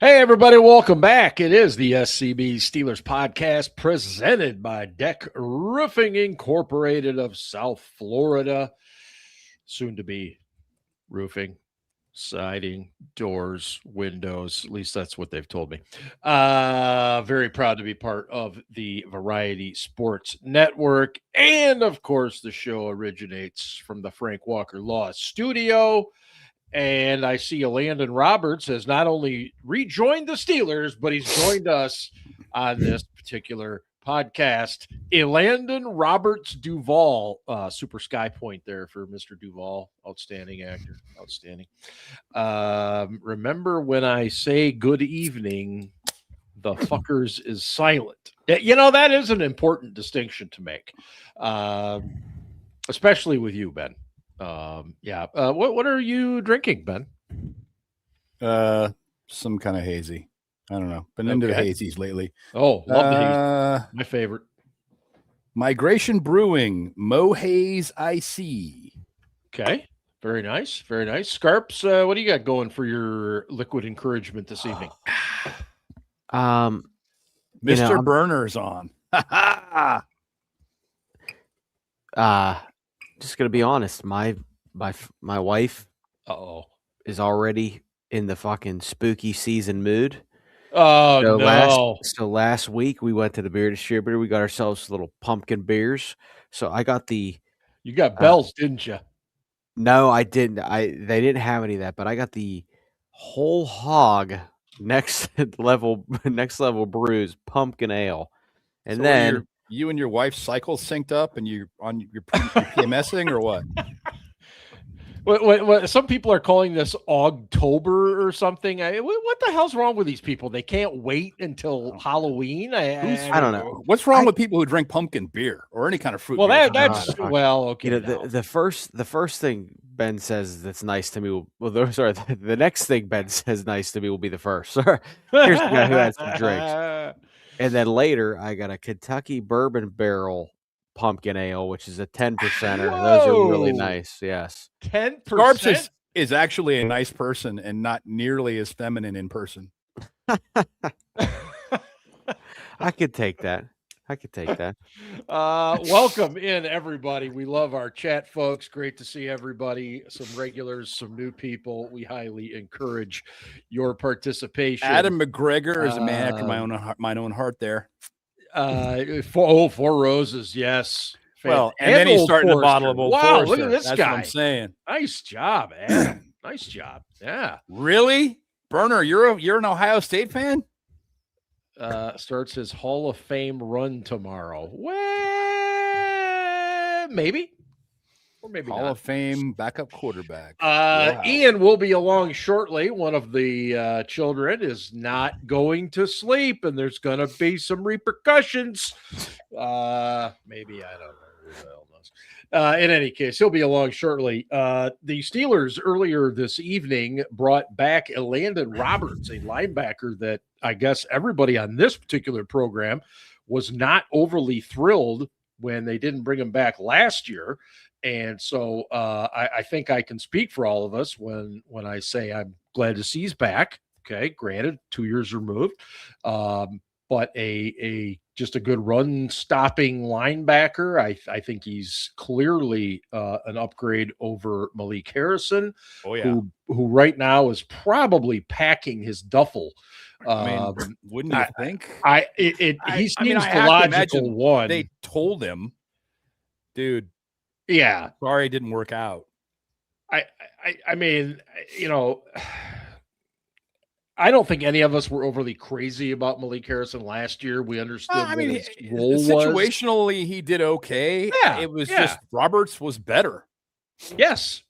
Hey, everybody, welcome back. It is the SCB Steelers Podcast presented by DEK Roofing Incorporated of South Florida. Soon to be roofing, siding, doors, windows. At least that's what they've told me. Very proud to be part of the Variety Sports Network. And, of course, the show originates from the Frank Walker Law Studio. And I see Landon Roberts has not only rejoined the Steelers, but he's joined us on this particular podcast. Landon Roberts Duvall, super sky point there for Mr. Duvall. Outstanding actor. Outstanding. Remember when I say good evening, the fuckers is silent. You know, that is an important distinction to make, especially with you, Ben. What are you drinking, Ben? Some kind of hazy. I don't know. Been into the hazies lately. Oh, love the hazy. My favorite. Migration Brewing Mo Haze IC. Okay. Very nice. Very nice. Scarps, what do you got going for your liquid encouragement this evening? Mr. Burner's on. Just gonna be honest, my wife is already in the fucking spooky season mood. Oh, no. So last week we went to the beer distributor. We got ourselves little pumpkin beers. So I got You got Bell's, didn't you? No, I didn't. They didn't have any of that, but I got the whole hog next level brews pumpkin ale. And so then you and your wife's cycle synced up and you're on your PMSing or what? What some people are calling this Ogtober or something. What the hell's wrong with these people? They can't wait until Halloween. I don't know. What's wrong with people who drink pumpkin beer or any kind of fruit? Well, beer? okay. You know, the first thing Ben says that's nice to me. The next thing Ben says nice to me will be the first. Here's the guy who has some drinks. And then later, I got a Kentucky Bourbon Barrel pumpkin ale, which is a 10%er. Those are really nice. Yes. 10%? Scarps is actually a nice person and not nearly as feminine in person. I could take that. Welcome in, everybody. We love our chat, folks. Great to see everybody. Some regulars, some new people. We highly encourage your participation. Adam McGregor is a man after my own heart there. Four Roses, yes. Well, and then he's starting to bottle of Old Wow, Forester. look at this That's guy. what I'm saying. Nice job, Adam. Nice job. Yeah. Really? Burner, you're an Ohio State fan? Starts his Hall of Fame run tomorrow. Well, maybe. Or maybe Hall not. of Fame backup quarterback. Wow. Ian will be along shortly. One of the children is not going to sleep, and there's going to be some repercussions. Maybe, I don't know. Who the hell knows? In any case, he'll be along shortly. The Steelers earlier this evening brought back Landon Roberts, a linebacker that I guess everybody on this particular program was not overly thrilled when they didn't bring him back last year. And so I think I can speak for all of us when I say I'm glad to see he's back. Okay, granted, 2 years removed, but just a good run stopping linebacker. I think he's clearly an upgrade over Malik Harrison, who right now is probably packing his duffel. Wouldn't you think? He seems the logical one. They told him, dude. Yeah. Sorry it didn't work out. I mean, you know, I don't think any of us were overly crazy about Malik Harrison last year. We understood what his role was. Situationally, he did okay. Yeah, it was just Roberts was better. Yes.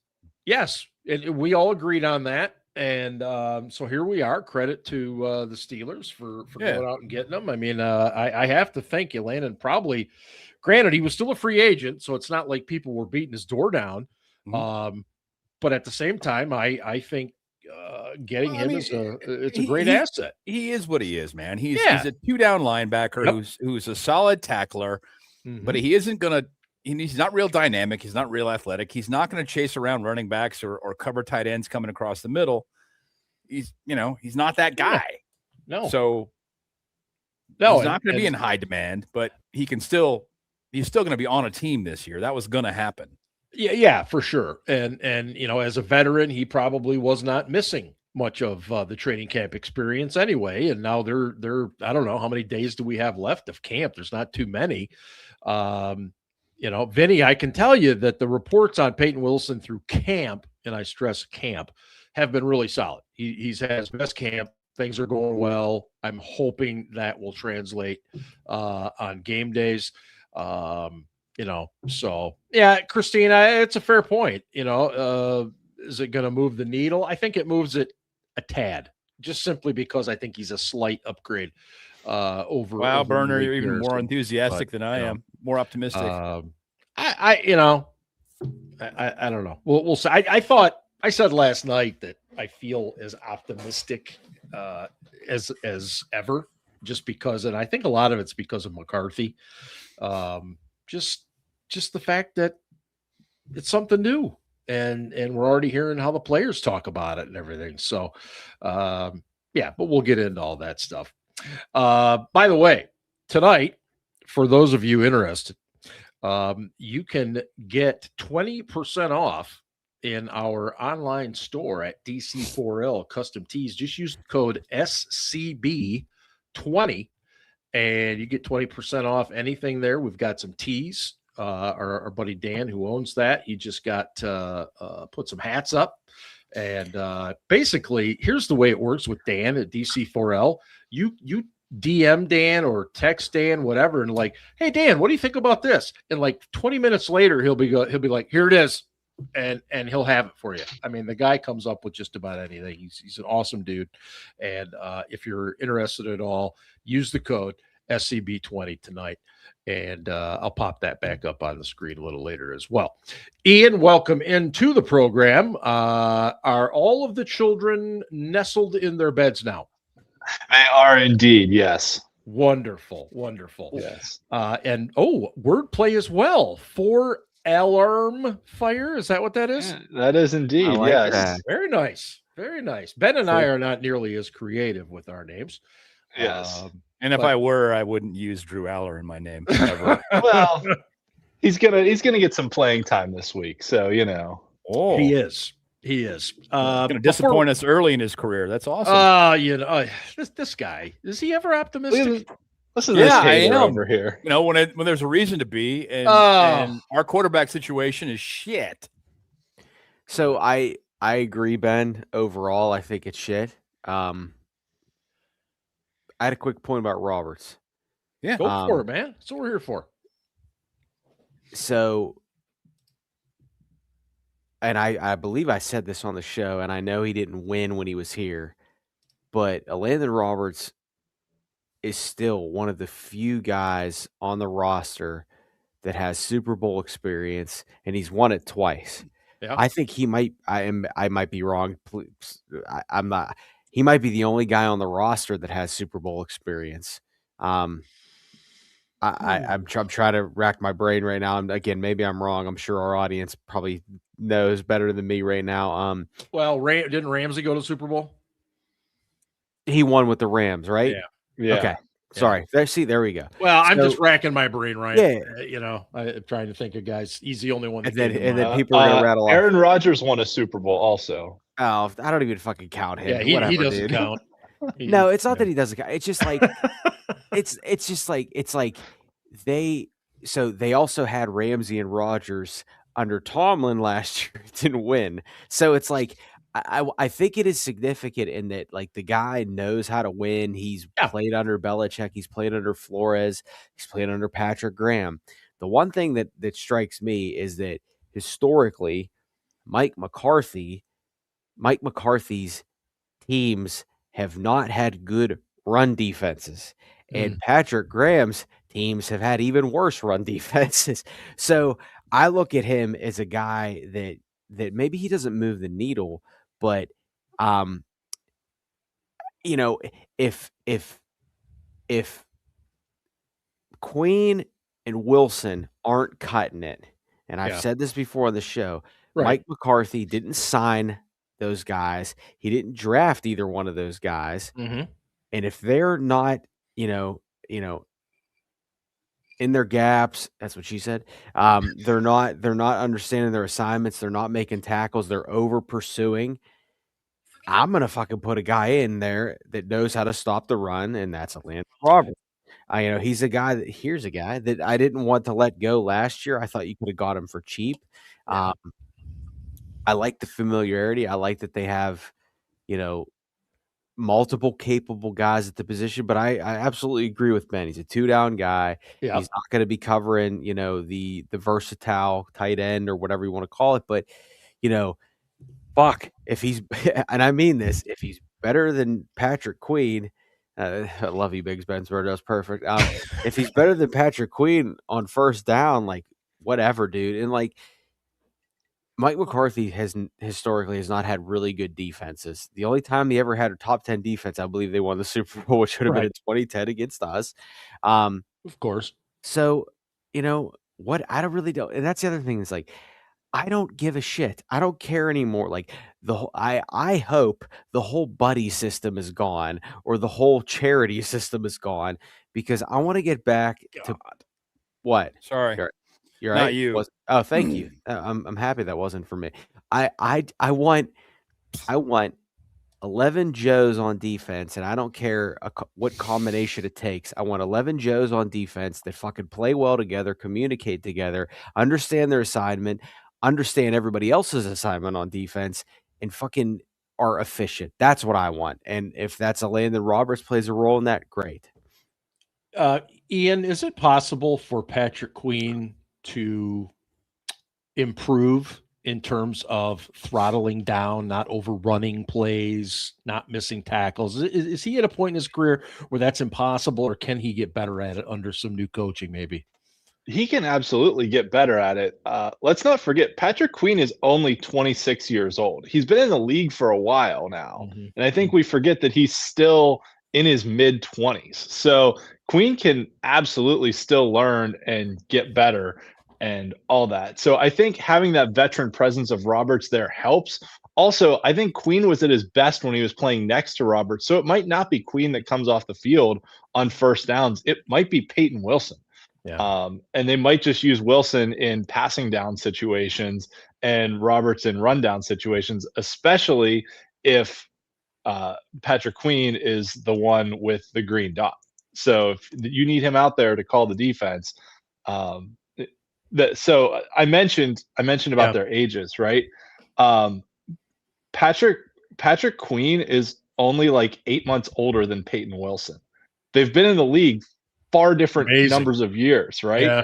And we all agreed on that. And so here we are. Credit to the Steelers for going out and getting them. I mean, I have to thank you, Landon. Probably, granted, he was still a free agent, so it's not like people were beating his door down. Mm-hmm. But at the same time, I think getting him is a great asset. He is what he is, man. He's a 2-down linebacker who's a solid tackler, but he isn't going to. He's not real dynamic. He's not real athletic. He's not going to chase around running backs or cover tight ends coming across the middle. he's not that guy. No. So he's not going to be in high demand, but he's still going to be on a team this year. That was going to happen. Yeah, for sure. And as a veteran, he probably was not missing much of the training camp experience anyway. And now they're I don't know how many days do we have left of camp. There's not too many. Vinny, I can tell you that the reports on Peyton Wilson through camp, and I stress camp, have been really solid. He's had his best camp. Things are going well. I'm hoping that will translate on game days. So yeah, Christina, it's a fair point. Is it going to move the needle? I think it moves it a tad, just simply because I think he's a slight upgrade over. Wow, Burner, you're even more enthusiastic than I am. More optimistic. I don't know. We'll see. I said last night that I feel as optimistic as ever, just because, and I think a lot of it's because of McCarthy. Just the fact that it's something new, and we're already hearing how the players talk about it and everything. So, but we'll get into all that stuff. By the way, tonight, for those of you interested, you can get 20% off in our online store at DC4L Custom Tees. Just use the code SCB20 and you get 20% off anything there. We've got some tees. Our buddy Dan, who owns that, he just got put some hats up. And basically, here's the way it works with Dan at DC4L. You DM Dan or text Dan, whatever, and like, hey Dan, what do you think about this? And like 20 minutes later, he'll be like, here it is, and he'll have it for you. I mean, the guy comes up with just about anything. He's an awesome dude, and if you're interested at all, use the code SCB20 tonight, and I'll pop that back up on the screen a little later as well. Ian, welcome into the program. Are all of the children nestled in their beds now? They are indeed, yes. Wonderful. Yes. And wordplay as well. 4 alarm fire. Is that what that is? Yeah, that is indeed, yes. That. Very nice. Ben and I are not nearly as creative with our names. Yes. And if I were, I wouldn't use Drew Aller in my name. Well, he's gonna get some playing time this week, so Oh, He is. Going to disappoint us early in his career. That's awesome. This guy, is he ever optimistic? Listen to this hater over here. When there's a reason to be, and our quarterback situation is shit. So I agree, Ben. Overall, I think it's shit. I had a quick point about Roberts. Yeah, go for it, man. That's what we're here for. So, and I believe I said this on the show, and I know he didn't win when he was here, but Landon Roberts is still one of the few guys on the roster that has Super Bowl experience, and he's won it twice. Yeah. I think he might. I might be wrong. Please, I'm not. He might be the only guy on the roster that has Super Bowl experience. I'm trying to rack my brain right now. Maybe I'm wrong. I'm sure our audience probably knows better than me right now. Well, didn't Ramsey go to the Super Bowl? He won with the Rams, right? Yeah. Okay. Sorry. There we go. Well, I'm just racking my brain, right? Yeah. I'm trying to think of guys. He's the only one. And then people are gonna rattle off. Aaron Rodgers won a Super Bowl also. Oh, I don't even fucking count him. Yeah, he doesn't count. No, it's not that he doesn't count. It's just like it's like they also had Ramsey and Rodgers under Tomlin last year, didn't win. So it's like I think it is significant in that like the guy knows how to win. He's played under Belichick, he's played under Flores, he's played under Patrick Graham. The one thing that strikes me is that historically, Mike McCarthy's teams have not had good run defenses, and Patrick Graham's teams have had even worse run defenses. So I look at him as a guy that maybe he doesn't move the needle, but if Queen and Wilson aren't cutting it, and I've said this before on the show, right. Mike McCarthy didn't sign those guys. He didn't draft either one of those guys. Mm-hmm. And if they're not, in their gaps, that's what she said. They're not understanding their assignments. They're not making tackles. They're over pursuing. I'm gonna fucking put a guy in there that knows how to stop the run, and that's Landon Roberts. He's a guy here's a guy that I didn't want to let go last year. I thought you could have got him for cheap. I like the familiarity. I like that they have, multiple capable guys at the position, but I absolutely agree with Ben. He's a 2-down guy. Yep. He's not going to be covering, the versatile tight end or whatever you want to call it. But, fuck, if he's, and I mean this, if he's better than Patrick Queen, I love you, Big Spencer. That was perfect. If he's better than Patrick Queen on first down, like, whatever, dude. And, like, Mike McCarthy has not had really good defenses. The only time he ever had a top 10 defense, I believe they won the Super Bowl, which would have been in 2010 against us. Of course. So, what I don't really don't. And that's the other thing is, like, I don't give a shit. I don't care anymore. Like, I hope the whole buddy system is gone or the whole charity system is gone, because I want to get back to what? Sorry. You're not right. you. Oh, thank you. I'm happy that wasn't for me. I want 11 Joes on defense, and I don't care what combination it takes. I want 11 Joes on defense that fucking play well together, communicate together, understand their assignment, understand everybody else's assignment on defense, and fucking are efficient. That's what I want. And if that's a Landon Roberts plays a role in that, great. Ian, is it possible for Patrick Queen to improve in terms of throttling down, not overrunning plays, not missing tackles? Is he at a point in his career where that's impossible, or can he get better at it under some new coaching maybe? He can absolutely get better at it. Let's not forget, Patrick Queen is only 26 years old. He's been in the league for a while now. Mm-hmm. And I think we forget that he's still in his mid-20s. So Queen can absolutely still learn and get better and all that. So I think having that veteran presence of Roberts there helps. Also, I think Queen was at his best when he was playing next to Roberts. So it might not be Queen that comes off the field on first downs. It might be Peyton Wilson. Yeah. And they might just use Wilson in passing down situations and Roberts in rundown situations, especially if Patrick Queen is the one with the green dot. So if you need him out there to call the defense. So I mentioned about their ages, right? Patrick Queen is only like 8 months older than Peyton Wilson. They've been in the league far different numbers of years, right? Yeah.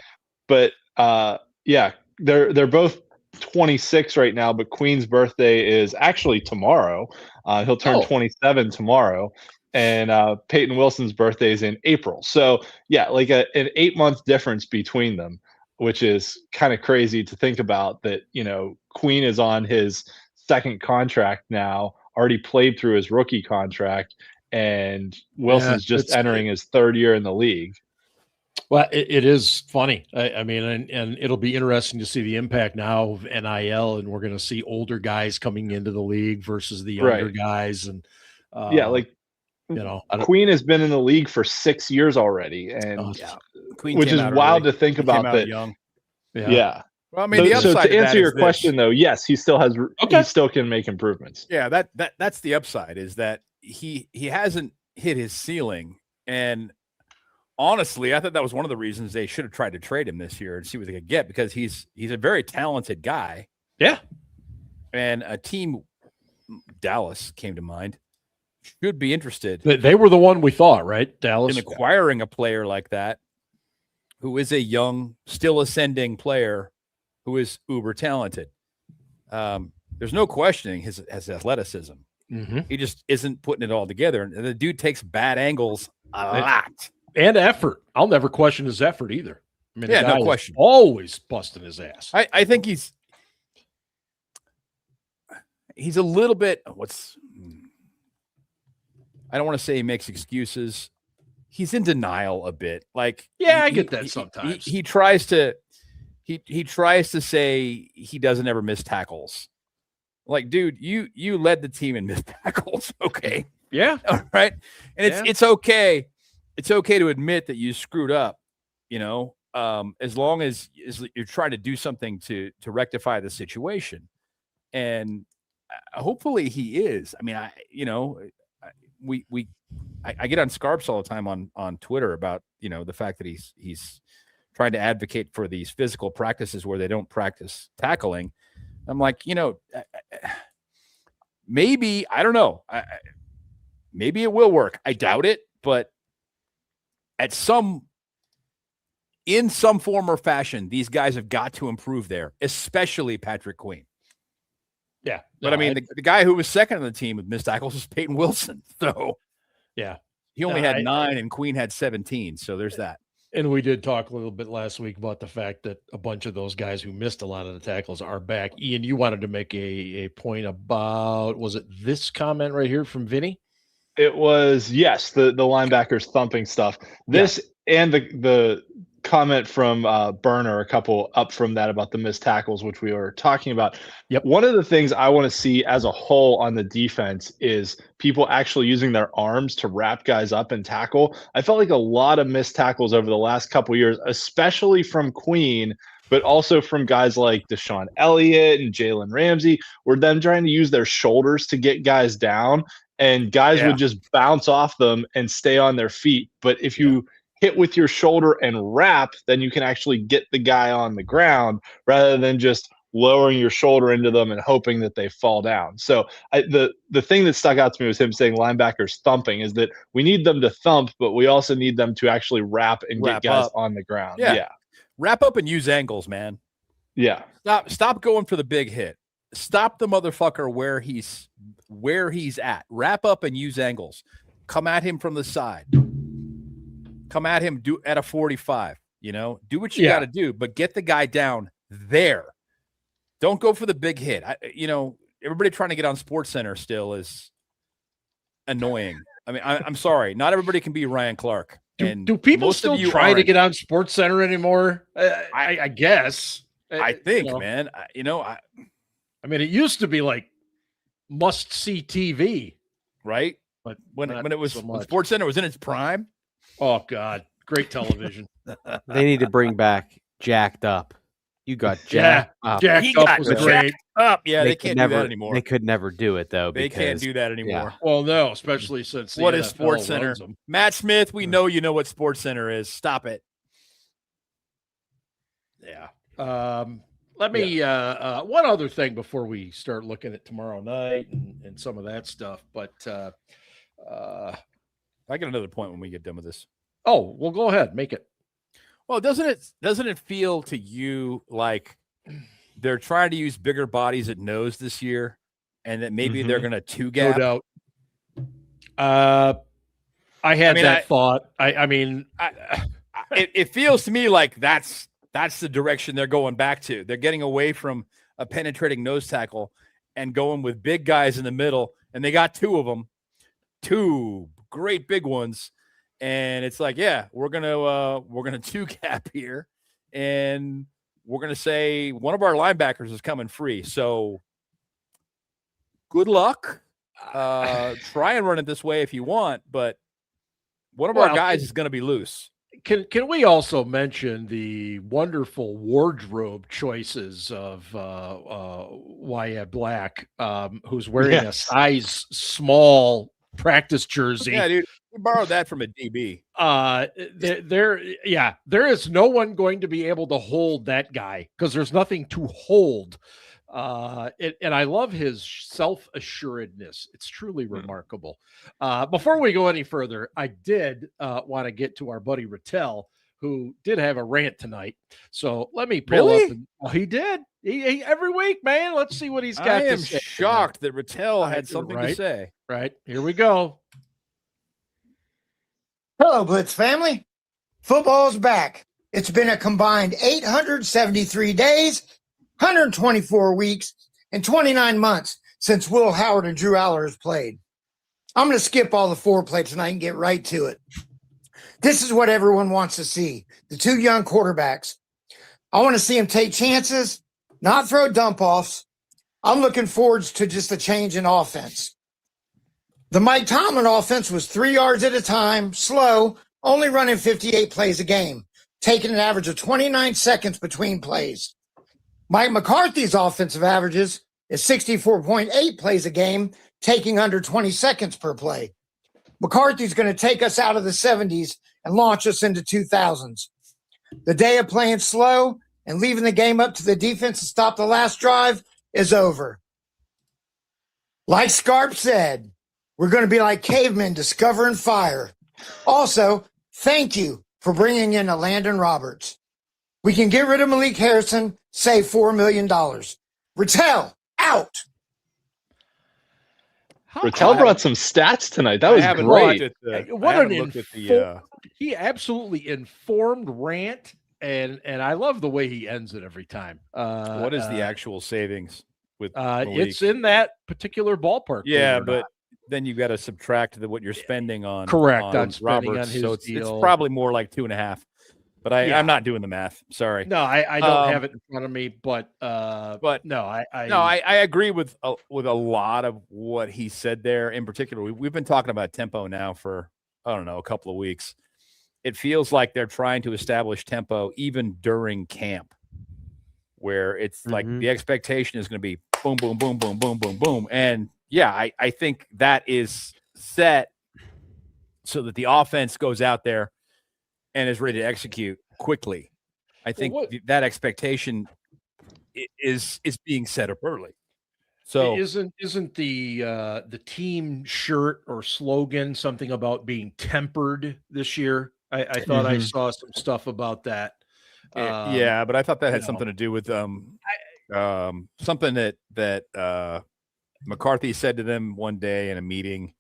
But they're both 26 right now, but Queen's birthday is actually tomorrow. He'll turn 27 tomorrow, and Peyton Wilson's birthday is in April. So like an 8-month difference between them, which is kind of crazy to think about. That Queen is on his second contract now, already played through his rookie contract, and Wilson's just entering his third year in the league. Well, it is funny. I mean, and it'll be interesting to see the impact now of NIL, and we're going to see older guys coming into the league versus the younger guys. And Queen has been in the league for 6 years already, and which is wild to think about that. Young. Yeah. Well, I mean, the upside to answer your question, though, yes, he still has. He still can make improvements. Yeah, that's the upside, is that he hasn't hit his ceiling. And honestly, I thought that was one of the reasons they should have tried to trade him this year and see what they could get, because he's a very talented guy. Yeah. And a team, Dallas came to mind, should be interested. They were the one we thought, right? Dallas. In acquiring a player like that, who is a young, still ascending player who is uber talented. There's no questioning his athleticism. Mm-hmm. He just isn't putting it all together. And the dude takes bad angles a lot. And effort. I'll never question his effort either. I mean, no question. Always busting his ass. I think he's a little bit, I don't want to say he makes excuses. He's in denial a bit. Like, I get that sometimes. He tries to say he doesn't ever miss tackles. Like, dude, you led the team in missed tackles. Okay. Yeah. All right. And it's okay. It's okay to admit that you screwed up, as long as you're trying to do something to rectify the situation. And hopefully he is. I mean, I get on Scarps all the time on Twitter about, the fact that he's trying to advocate for these physical practices where they don't practice tackling. I'm like, maybe, I don't know. Maybe it will work. I doubt it, but in some form or fashion, these guys have got to improve there, especially Patrick Queen. Yeah. But I mean, the guy who was second on the team with missed tackles was Peyton Wilson. So yeah, he only had 9 and Queen had 17. So there's that. And we did talk a little bit last week about the fact that a bunch of those guys who missed a lot of the tackles are back. Ian, you wanted to make a point about, was it this comment right here from Vinny? It was, yes, the linebackers thumping stuff. This and the comment from Burner, a couple up from that about the missed tackles, which we were talking about. Yep. One of the things I want to see as a whole on the defense is people actually using their arms to wrap guys up and tackle. I felt like a lot of missed tackles over the last couple years, especially from Queen, but also from guys like Deshaun Elliott and Jalen Ramsey, were them trying to use their shoulders to get guys down, and guys would just bounce off them and stay on their feet. But if you hit with your shoulder and wrap, then you can actually get the guy on the ground rather than just lowering your shoulder into them and hoping that they fall down. So the thing that stuck out to me was him saying linebackers thumping, is that we need them to thump, but we also need them to actually wrap and get guys on the ground. Yeah. Wrap up and use angles, man. Yeah. Stop going for the big hit. Stop the motherfucker where he's at. Wrap up and use angles. Come at him from the side. Come at him at a 45, do what you got to do, but get the guy down there. Don't go for the big hit. Everybody trying to get on SportsCenter still is annoying. I mean, I'm sorry. Not everybody can be Ryan Clark. Do people still try to get on SportsCenter anymore? I guess. I think, man. I mean, it used to be like must-see TV, right? But when SportsCenter was in its prime. Oh God, great television. They need to bring back Jacked Up. You got Jacked Up. Jacked Up was great. Up. Yeah, they can't do that anymore. They could never do it though. They can't do that anymore. Yeah. Well, no, especially since what is SportsCenter? Matt Smith, we know you know what SportsCenter is. Stop it. Yeah. Let me one other thing before we start looking at tomorrow night and some of that stuff. But I get another point when we get done with this. Oh, well, go ahead, make it. Well, doesn't it feel to you like they're trying to use bigger bodies at nose this year, and that maybe they're going to two gap? No doubt. I had that thought. It feels to me like that's the direction they're going back to. They're getting away from a penetrating nose tackle and going with big guys in the middle, and they got 2 of them, 2 great big ones. And it's like, we're gonna 2 gap here, and we're gonna say one of our linebackers is coming free. So good luck. Try and run it this way if you want, but one of our guys is gonna be loose. Can we also mention the wonderful wardrobe choices of Wyatt Black, who's wearing a size small practice jersey? Yeah, dude. We borrowed that from a DB. There is no one going to be able to hold that guy because there's nothing to hold. And I love his self-assuredness. It's truly remarkable. Before we go any further, I did want to get to our buddy Rattel, who did have a rant tonight. So let me pull up. He did. He every week, man. Let's see what he's got to say. I am shocked that Rattel had something to say. Right. Here we go. Hello, Blitz family. Football's back. It's been a combined 873 days, 124 weeks, and 29 months since Will Howard and Drew Aller has played. I'm going to skip all the foreplay tonight and get right to it. This is what everyone wants to see, the 2 young quarterbacks. I want to see them take chances, not throw dump-offs. I'm looking forward to just a change in offense. The Mike Tomlin offense was 3 yards at a time, slow, only running 58 plays a game, taking an average of 29 seconds between plays. Mike McCarthy's offensive averages is 64.8 plays a game, taking under 20 seconds per play. McCarthy's going to take us out of the 70s and launch us into 2000s. The day of playing slow and leaving the game up to the defense to stop the last drive is over. Like Scarp said, we're going to be like cavemen discovering fire. Also, thank you for bringing in a Landon Roberts. We can get rid of Malik Harrison, save $4 million. Rattel, out. Rattel brought some stats tonight. That was great. He absolutely informed rant, and I love the way he ends it every time. What is the actual savings with it's in that particular ballpark. Yeah, but then you've got to subtract what you're spending on. Correct. On spending Roberts, on his so deal. it's probably more like 2.5. But I'm not doing the math. Sorry. No, I don't have it in front of me. But no, I agree with a lot of what he said there. In particular, we've been talking about tempo now for a couple of weeks. It feels like they're trying to establish tempo even during camp, where it's like the expectation is going to be boom, boom, boom, boom, boom, boom, boom. And yeah, I think that is set so that the offense goes out there and is ready to execute quickly. I think that expectation is being set up early. So isn't the team shirt or slogan something about being tempered this year? I thought I saw some stuff about that. Yeah, but I thought that had something to do with something that McCarthy said to them one day in a meeting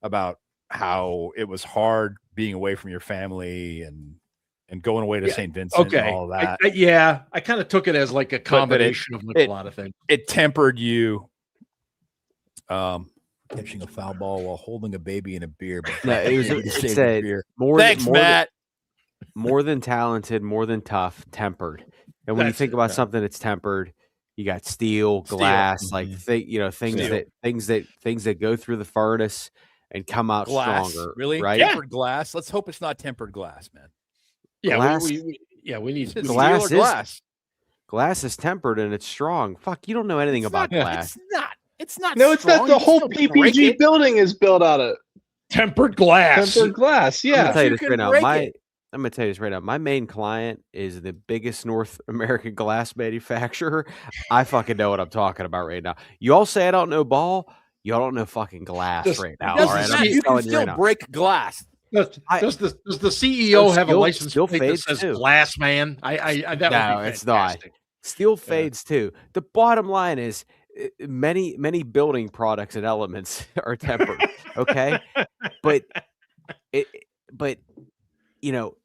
about how it was hard being away from your family and going away to St. Vincent and all that. I kind of took it as like a combination of a lot of things. It tempered you catching a foul ball while holding a baby in a beer. It said Matt. More than talented, more than tough, tempered. And when you think about something that's tempered, you got steel, glass, things that go through the furnace and come out stronger. Really? Right? Tempered glass. Let's hope it's not tempered glass, man. Yeah, glass, we need glass. Glass is tempered and it's strong. Fuck, you don't know anything about glass. It's not. No, it's not. The whole PPG building is built out of tempered glass. Tempered glass. Yeah. I'm gonna tell you this right now. My main client is the biggest North American glass manufacturer. I fucking know what I'm talking about right now. You all say I don't know ball. Y'all don't know fucking glass right now. All right? You can still break glass. Does the CEO have a license plate that says glass man? It's not. Steel fades too. The bottom line is many building products and elements are tempered. Okay, but you know,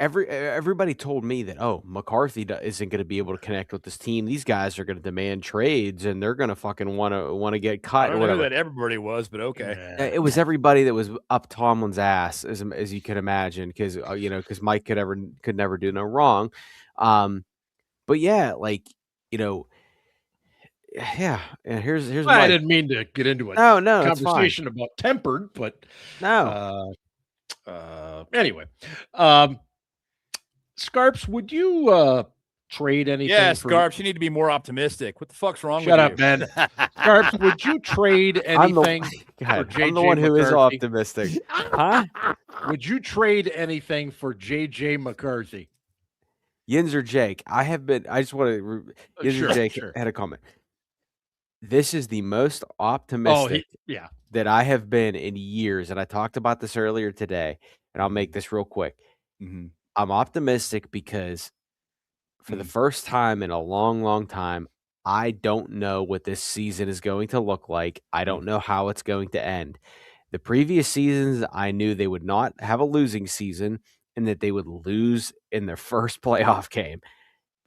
everybody told me that McCarthy isn't going to be able to connect with this team. These guys are going to demand trades and they're going to fucking want to get cut. I don't know who that everybody was, but okay. It was everybody that was up Tomlin's ass, as you can imagine, because because Mike could never do no wrong. But yeah, yeah. And here's I didn't mean to get into a conversation about tempered, but no. Anyway, Scarps, would you trade anything? Yeah, Scarps, you need to be more optimistic. What the fuck's wrong with you? Shut up, Ben. Scarps, would you trade anything for JJ I'm the one who McCarthy? is optimistic. Huh? Would you trade anything for JJ McCarthy? Yinzer Jake, I just want to. Yinzer Jake had a comment. This is the most optimistic that I have been in years. And I talked about this earlier today, and I'll make this real quick. Mm-hmm. I'm optimistic because for the first time in a long, long time, I don't know what this season is going to look like. I don't know how it's going to end. The previous seasons, I knew they would not have a losing season and that they would lose in their first playoff game.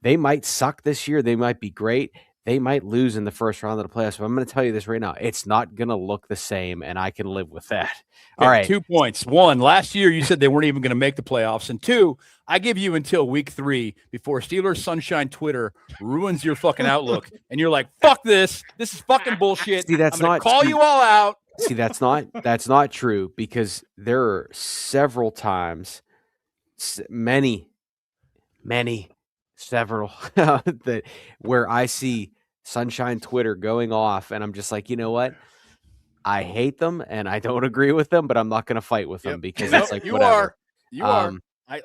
They might suck this year. They might be great. they might lose in the first round of the playoffs. But I'm going to tell you this right now. It's not going to look the same, and I can live with that. Okay, all right. 2 points. One, last year you said they weren't even going to make the playoffs. And two, I give you until week 3 before Steelers Sunshine Twitter ruins your fucking outlook. And you're like, fuck this. This is fucking bullshit. See, that's I'm gonna not call true. you all out. See, that's not true, because there are several times, several that where I see Sunshine Twitter going off, and I'm just like, you know what? I hate them and I don't agree with them, but I'm not going to fight with them because it's like, you whatever. are.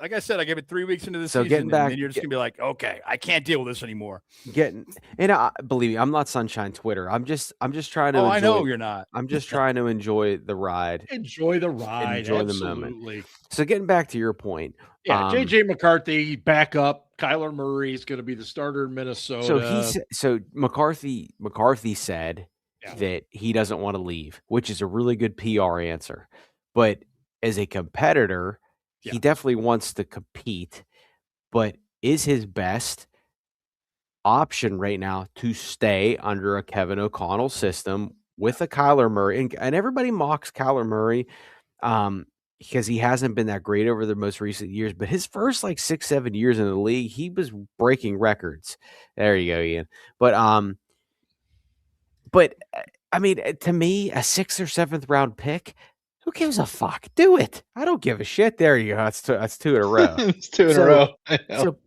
Like I said, I gave it 3 weeks into the So season, getting back, and then you're just gonna be like, okay, I can't deal with this anymore. Believe me, I'm not Sunshine Twitter. I'm just trying to. Oh, enjoy, I know you're not. I'm just trying to enjoy the ride. Enjoy the ride. Enjoy absolutely. the moment. So getting back to your point, yeah, JJ McCarthy back up. Kyler Murray is going to be the starter in Minnesota. So McCarthy said that he doesn't want to leave, which is a really good PR answer. But as a competitor, he definitely wants to compete, but is his best option right now to stay under a Kevin O'Connell system with a Kyler Murray. And everybody mocks Kyler Murray because he hasn't been that great over the most recent years. But his first 6-7 years in the league, he was breaking records. There you go, Ian. But I mean, to me, a 6th or 7th round pick, who gives a fuck? Do it. I don't give a shit. There you go. That's 2 in a row. It's 2 in a row.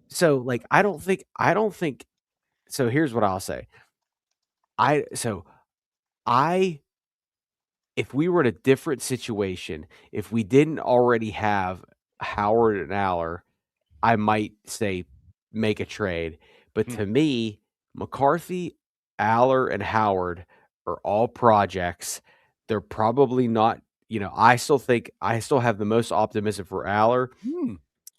So I don't think. So here's what I'll say. If we were in a different situation, if we didn't already have Howard and Aller, I might say make a trade. But to me, McCarthy, Aller, and Howard are all projects. They're probably not. I still have the most optimism for Aller,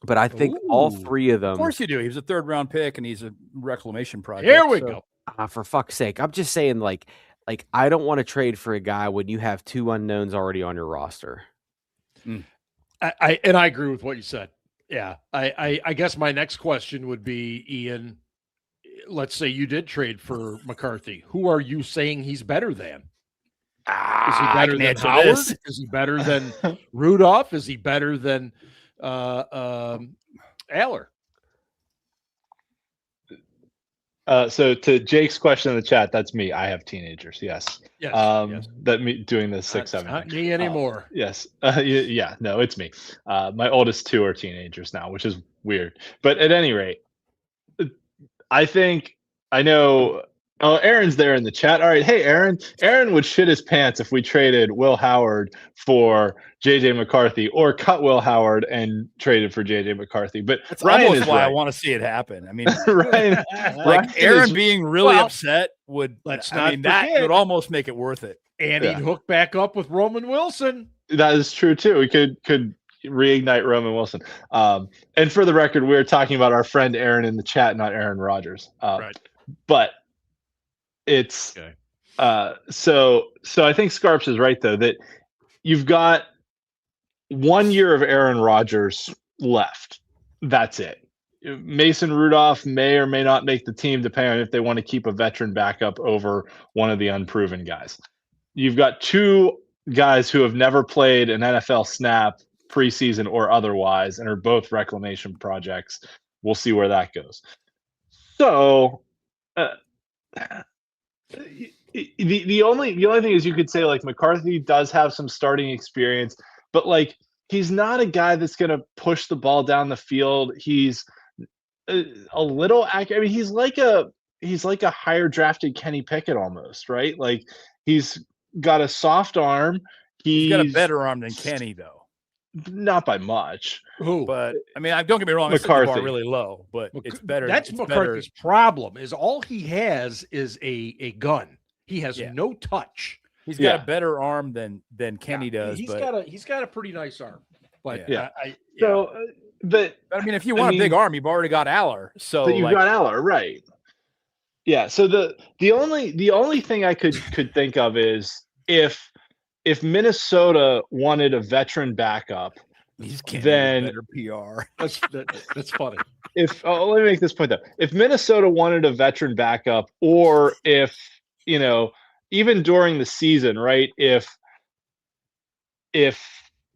but I think all 3 of them. Of course you do. He was a 3rd round pick, and he's a reclamation project. Here we go. For fuck's sake, I'm just saying, I don't want to trade for a guy when you have 2 unknowns already on your roster. I agree with what you said. Yeah, I guess my next question would be, Ian. Let's say you did trade for McCarthy. Who are you saying he's better than? Is he better than Howard? Is he better than Rudolph? Is he better than Aller? So to Jake's question in the chat, that's me. I have teenagers. Yes. Yes. That me doing the 6-7. Not me anymore. Yes. Yeah. No, it's me. My oldest 2 are teenagers now, which is weird. But at any rate, I know. Oh, Aaron's there in the chat. All right. Hey, Aaron. Aaron would shit his pants if we traded Will Howard for JJ McCarthy, or cut Will Howard and traded for JJ McCarthy. But that's Ryan almost is why right. I want to see it happen. I mean, Ryan, Aaron being really upset would. That would almost make it worth it. And he'd hook back up with Roman Wilson. That is true too. We could reignite Roman Wilson. And for the record, we're talking about our friend Aaron in the chat, not Aaron Rodgers. Right. But it's okay. So I think Scarps is right though, that you've got 1 year of Aaron Rodgers left. That's it. Mason Rudolph may or may not make the team, depending on if they want to keep a veteran backup over one of the unproven guys. You've got 2 guys who have never played an NFL snap, preseason or otherwise, and are both reclamation projects. We'll see where that goes. So the only thing is, you could say McCarthy does have some starting experience, but he's not a guy that's going to push the ball down the field. He's a little accurate. I mean, he's like a higher drafted Kenny Pickett almost, right? He's got a soft arm. He's got a better arm than Kenny, though. Not by much. But I mean, don't get me wrong. McCarthy. The bar really low, but it's better. That's McCarthy's problem. Is all he has is a gun. He has no touch. He's got a better arm than Kenny does. He's got a pretty nice arm. But but I mean, if you want a big arm, you've already got Aller. So you've got Aller, right? Yeah. So the only thing I could think of is if Minnesota wanted a veteran backup then better PR. That's funny. Let me make this point though. If Minnesota wanted a veteran backup, or if even during the season, right? If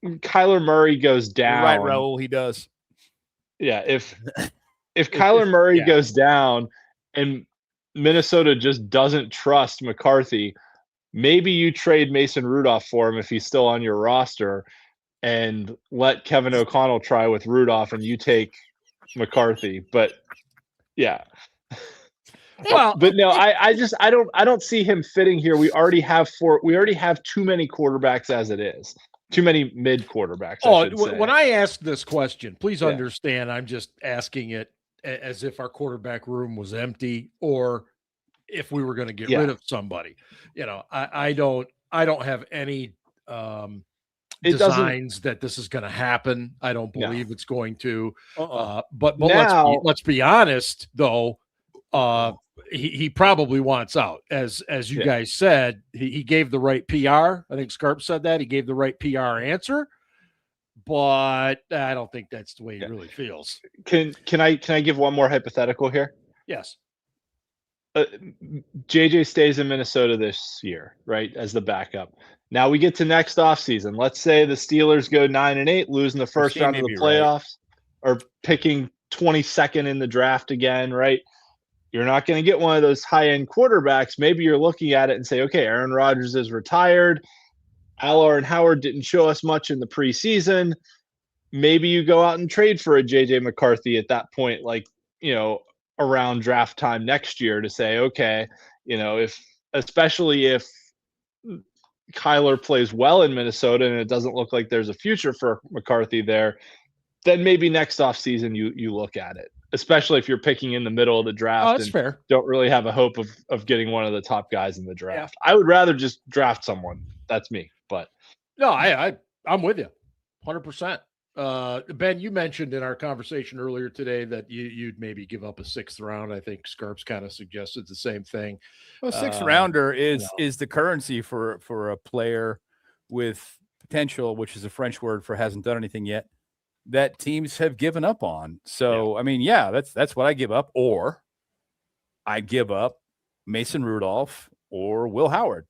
Kyler Murray goes down, You're right, Raul, he does. Yeah, if Kyler Murray goes down and Minnesota just doesn't trust McCarthy, maybe you trade Mason Rudolph for him if he's still on your roster, and let Kevin O'Connell try with Rudolph, and you take McCarthy. But yeah. Well, but no, I don't see him fitting here. We already have too many quarterbacks as it is. Too many mid quarterbacks. When I ask this question, please understand I'm just asking it as if our quarterback room was empty, or if we were going to get rid of somebody. I don't have any designs that this is going to happen. I don't believe it's going to. But now, let's be honest though. He probably wants out, as you guys said. He gave the right PR. I think Scarp said that he gave the right PR answer, but I don't think that's the way he really feels. Can I give one more hypothetical here? Yes. JJ stays in Minnesota this year, right, as the backup. Now we get to next offseason. Let's say the Steelers go 9-8, losing the first round of the playoffs, or picking 22nd in the draft again, right? You're not going to get one of those high-end quarterbacks. Maybe you're looking at it and say, okay, Aaron Rodgers is retired. Allor and Howard didn't show us much in the preseason. Maybe you go out and trade for a JJ McCarthy at that point, around draft time next year, to say, okay, especially if Kyler plays well in Minnesota and it doesn't look like there's a future for McCarthy there, then maybe next offseason you look at it, especially if you're picking in the middle of the draft. That's fair. Don't really have a hope of getting one of the top guys in the draft. I would rather just draft someone. That's me. But no, I'm with you 100%. Ben, you mentioned in our conversation earlier today that you'd maybe give up a 6th round. I think Scarps kind of suggested the same thing. Well, 6th rounder is the currency for a player with potential, which is a French word for hasn't done anything yet, that teams have given up on. So, that's what I give up. Or I give up Mason Rudolph or Will Howard.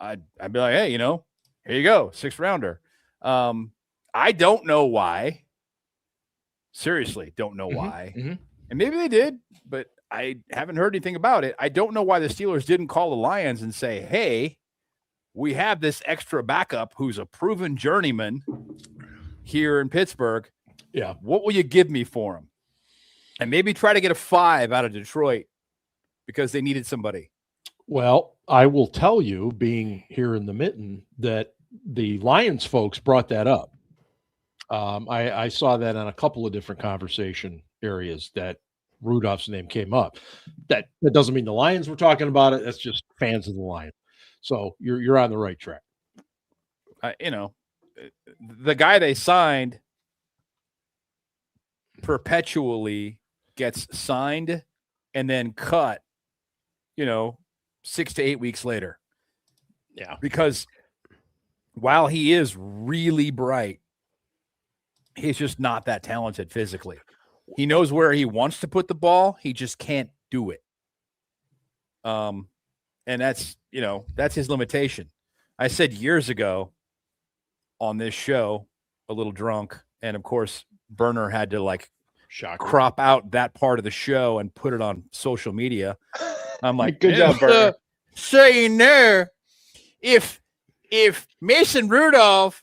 I'd be like, hey, here you go, 6th rounder. I don't know why. Seriously, don't know why. Mm-hmm. And maybe they did, but I haven't heard anything about it. I don't know why the Steelers didn't call the Lions and say, hey, we have this extra backup who's a proven journeyman here in Pittsburgh. Yeah. What will you give me for him? And maybe try to get a 5 out of Detroit because they needed somebody. Well, I will tell you, being here in the Mitten, that the Lions folks brought that up. I saw that on a couple of different conversation areas that Rudolph's name came up. That doesn't mean the Lions were talking about it. That's just fans of the Lions. So you're on the right track. The guy they signed perpetually gets signed and then cut, 6 to 8 weeks later. Yeah. Because while he is really bright, he's just not that talented physically. He knows where he wants to put the ball. He just can't do it. And that's his limitation. I said years ago on this show, a little drunk, and of course, Burner had to crop out that part of the show and put it on social media. I'm like, good job, Burner. Saying there, if Mason Rudolph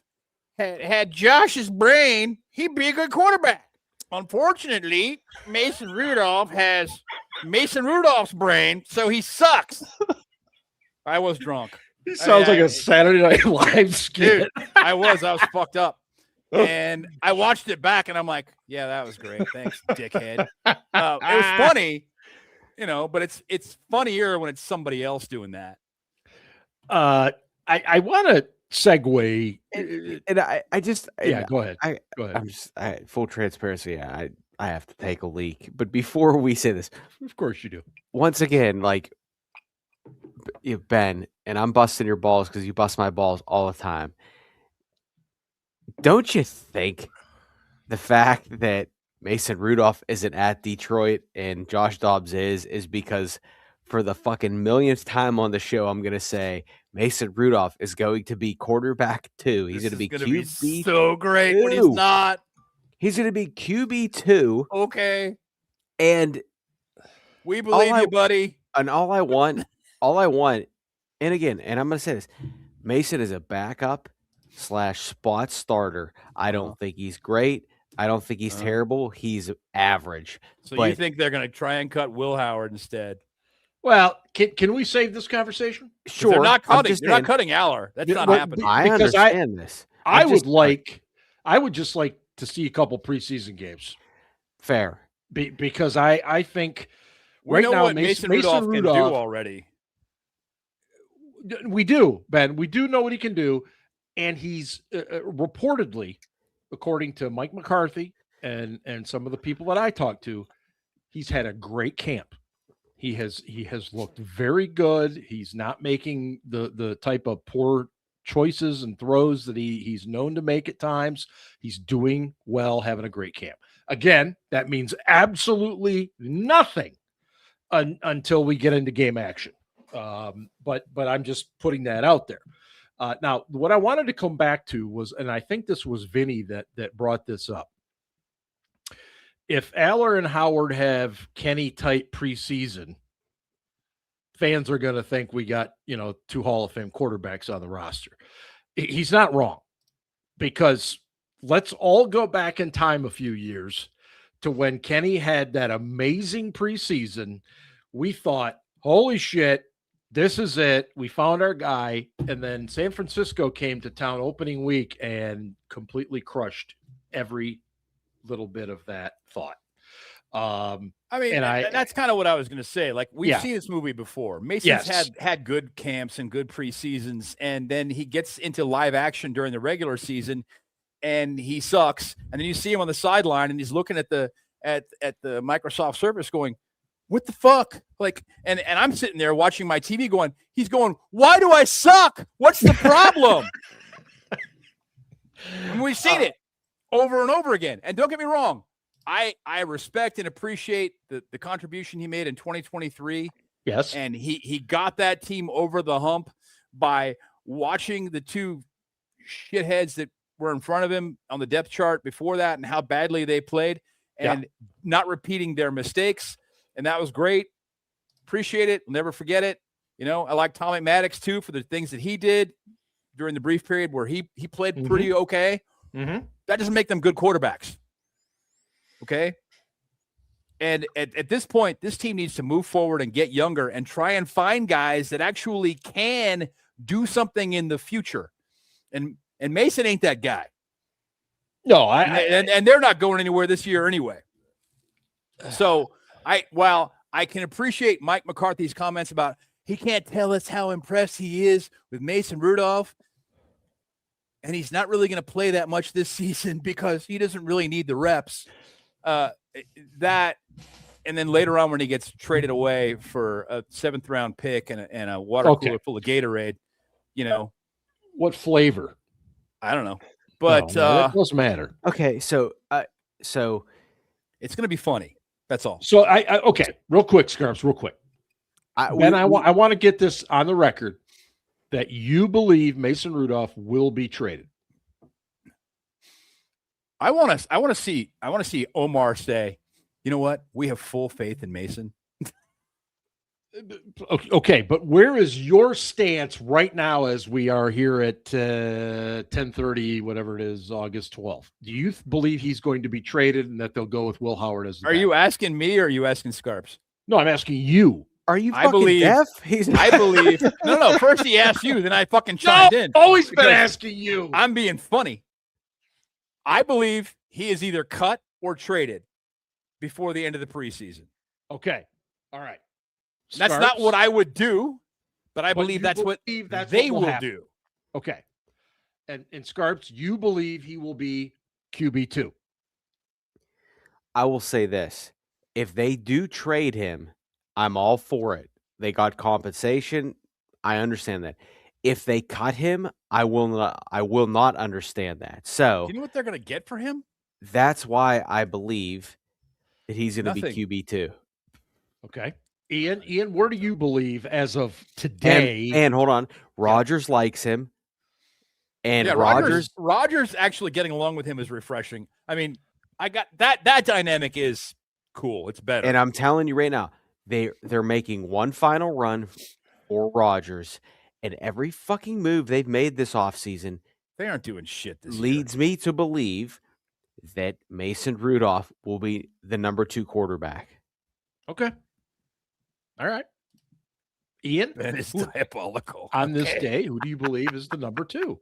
had Josh's brain, he'd be a good quarterback. Unfortunately, Mason Rudolph has Mason Rudolph's brain, so he sucks. I was drunk. He sounds like a Saturday Night Live skit. Dude, I was fucked up. And I watched it back, and I'm like, yeah, that was great. Thanks, dickhead. It was funny, but it's funnier when it's somebody else doing that. I want to segue. And I just go ahead. Go ahead. I'm just full transparency. I have to take a leak, but before we say this, of course you do. Once again, Ben, and I'm busting your balls because you bust my balls all the time. Don't you think the fact that Mason Rudolph isn't at Detroit and Josh Dobbs is because for the fucking millionth time on the show, I'm going to say Mason Rudolph is going to be quarterback 2. He's going to be QB so great when he's not. He's going to be QB2. Okay. And we believe you, buddy. And all I want, and again, and I'm going to say this, Mason is a backup / spot starter. I don't think he's great. I don't think he's terrible. He's average. So you think they're going to try and cut Will Howard instead? Well, can we save this conversation? Sure. They're not cutting Aller. That's not happening. I understand this. I would just like to see a couple preseason games. Fair. Because I think we know now what Mason Rudolph can do already. We do, Ben. We do know what he can do. And he's reportedly, according to Mike McCarthy and some of the people that I talked to, he's had a great camp. He has looked very good. He's not making the type of poor choices and throws that he's known to make at times. He's doing well, having a great camp. Again, that means absolutely nothing until we get into game action. But I'm just putting that out there. Now, what I wanted to come back to was, and I think this was Vinny that brought this up. If Aller and Howard have Kenny type preseason, fans are going to think we got, 2 Hall of Fame quarterbacks on the roster. He's not wrong, because let's all go back in time a few years to when Kenny had that amazing preseason. We thought, holy shit, this is it. We found our guy. And then San Francisco came to town opening week and completely crushed every little bit of that thought. That's kind of what I was going to say. Like, we've seen this movie before. Mason's had good camps and good preseasons, and then he gets into live action during the regular season and he sucks. And then you see him on the sideline and he's looking at the Microsoft Surface going, what the fuck? Like, and I'm sitting there watching my TV going, he's going, why do I suck? What's the problem? And we've seen it over and over again. And don't get me wrong, I respect and appreciate the contribution he made in 2023. Yes. And he got that team over the hump by watching the 2 shitheads that were in front of him on the depth chart before that and how badly they played and not repeating their mistakes. And that was great. Appreciate it. Never forget it. I like Tommy Maddox too for the things that he did during the brief period where he played pretty okay. Mm-hmm. That doesn't make them good quarterbacks. Okay. And at this point, this team needs to move forward and get younger and try and find guys that actually can do something in the future. And Mason ain't that guy. No, and they're not going anywhere this year anyway. So while I can appreciate Mike McCarthy's comments about he can't tell us how impressed he is with Mason Rudolph, and he's not really going to play that much this season because he doesn't really need the reps. That, and then later on when he gets traded away for a 7th round pick and a water cooler full of Gatorade, what flavor? I don't know, but it doesn't matter. Okay, so it's going to be funny. That's all. So okay, real quick, Scarps, real quick. I want to get this on the record that you believe Mason Rudolph will be traded. I want to see Omar say, you know what? We have full faith in Mason. Okay, but where is your stance right now as we are here at 10:30, whatever it is, August 12th? Do you believe he's going to be traded and that they'll go with Will Howard as the you asking me or are you asking Scarps? No, I'm asking you. Are you fucking deaf? I believe. No. First he asked you, then I fucking chimed in. Always been asking you. I'm being funny. I believe he is either cut or traded before the end of the preseason. Okay. All right. That's not what I would do, but I believe that's what they will do. Okay. And Scarps, you believe he will be QB2. I will say this. If they do trade him, I'm all for it. They got compensation. I understand that. If they cut him, I will not understand that. So Do you know what they're going to get for him? that's why I believe that he's going to be Nothing. QB2. Okay. Ian, where do you believe as of today? And hold on, Rodgers likes him. And yeah, Rodgers actually getting along with him is refreshing. I mean, I got that dynamic is cool. It's better. And I'm telling you right now, they're making one final run for Rodgers, and every fucking move they've made this offseason they aren't doing shit this leads me to believe that Mason Rudolph will be the number 2 quarterback. Okay. All right. Ian? year. That is diabolical. On this day, who do you believe is the number 2?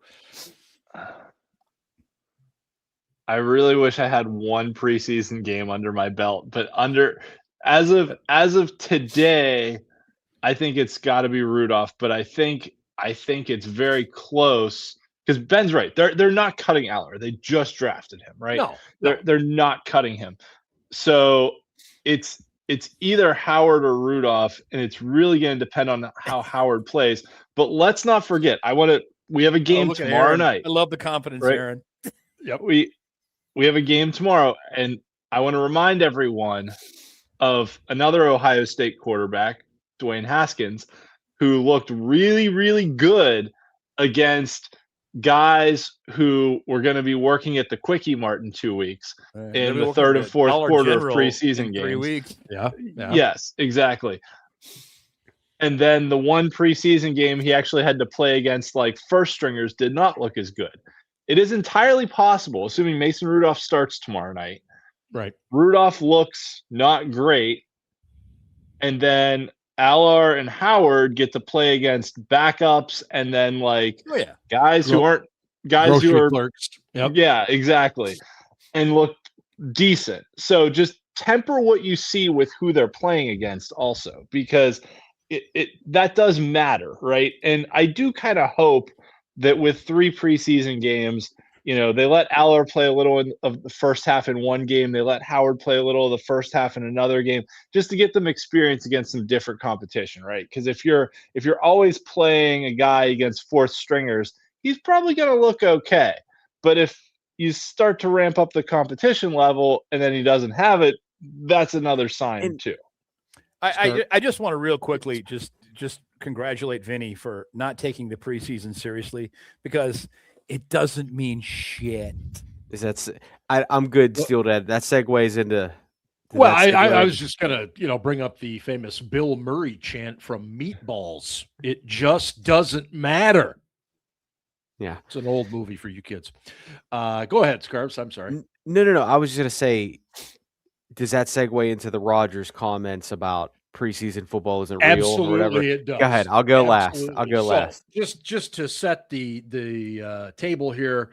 I really wish I had one preseason game under my belt, but as of today, I think it's got to be Rudolph. But I think it's very close because Ben's right. They're not cutting Aller. They just drafted him, right? No. They're not cutting him. So it's either Howard or Rudolph, and it's really going to depend on how Howard plays. But let's not forget, we have a game tomorrow night. I love the confidence, right? Aaron. Yep. We have a game tomorrow, and I want to remind everyone of another Ohio State quarterback, Dwayne Haskins, who looked really, really good against guys who were going to be working at the Quickie Mart in 2 weeks in the third and fourth quarter of preseason games. 3 weeks. Yeah. Yes, exactly. And then the one preseason game he actually had to play against like first stringers did not look as good. It is entirely possible, assuming Mason Rudolph starts tomorrow night. Right. Rudolph looks not great. And then Aller and Howard get to play against backups and then guys who aren't guys who are clerks. Yep. Yeah, exactly. And look decent. So just temper what you see with who they're playing against also, because it that does matter, right? And I do kind of hope that with 3 preseason games, they let Aller play a little of the first half in one game. They let Howard play a little of the first half in another game, just to get them experience against some different competition, right? Because if you're always playing a guy against fourth stringers, he's probably going to look okay. But if you start to ramp up the competition level and then he doesn't have it, that's another sign too. I just want to real quickly just congratulate Vinny for not taking the preseason seriously, because it doesn't mean shit. I'm good, Steel Dad. That segues into. Well, I was just gonna, bring up the famous Bill Murray chant from Meatballs. It just doesn't matter. Yeah, it's an old movie for you kids. Go ahead, Scarves. I'm sorry. No. I was just gonna say, does that segue into the Rogers comments about preseason football isn't real? Absolutely, or whatever? It does. Go ahead. I'll go last. Just to set the table here,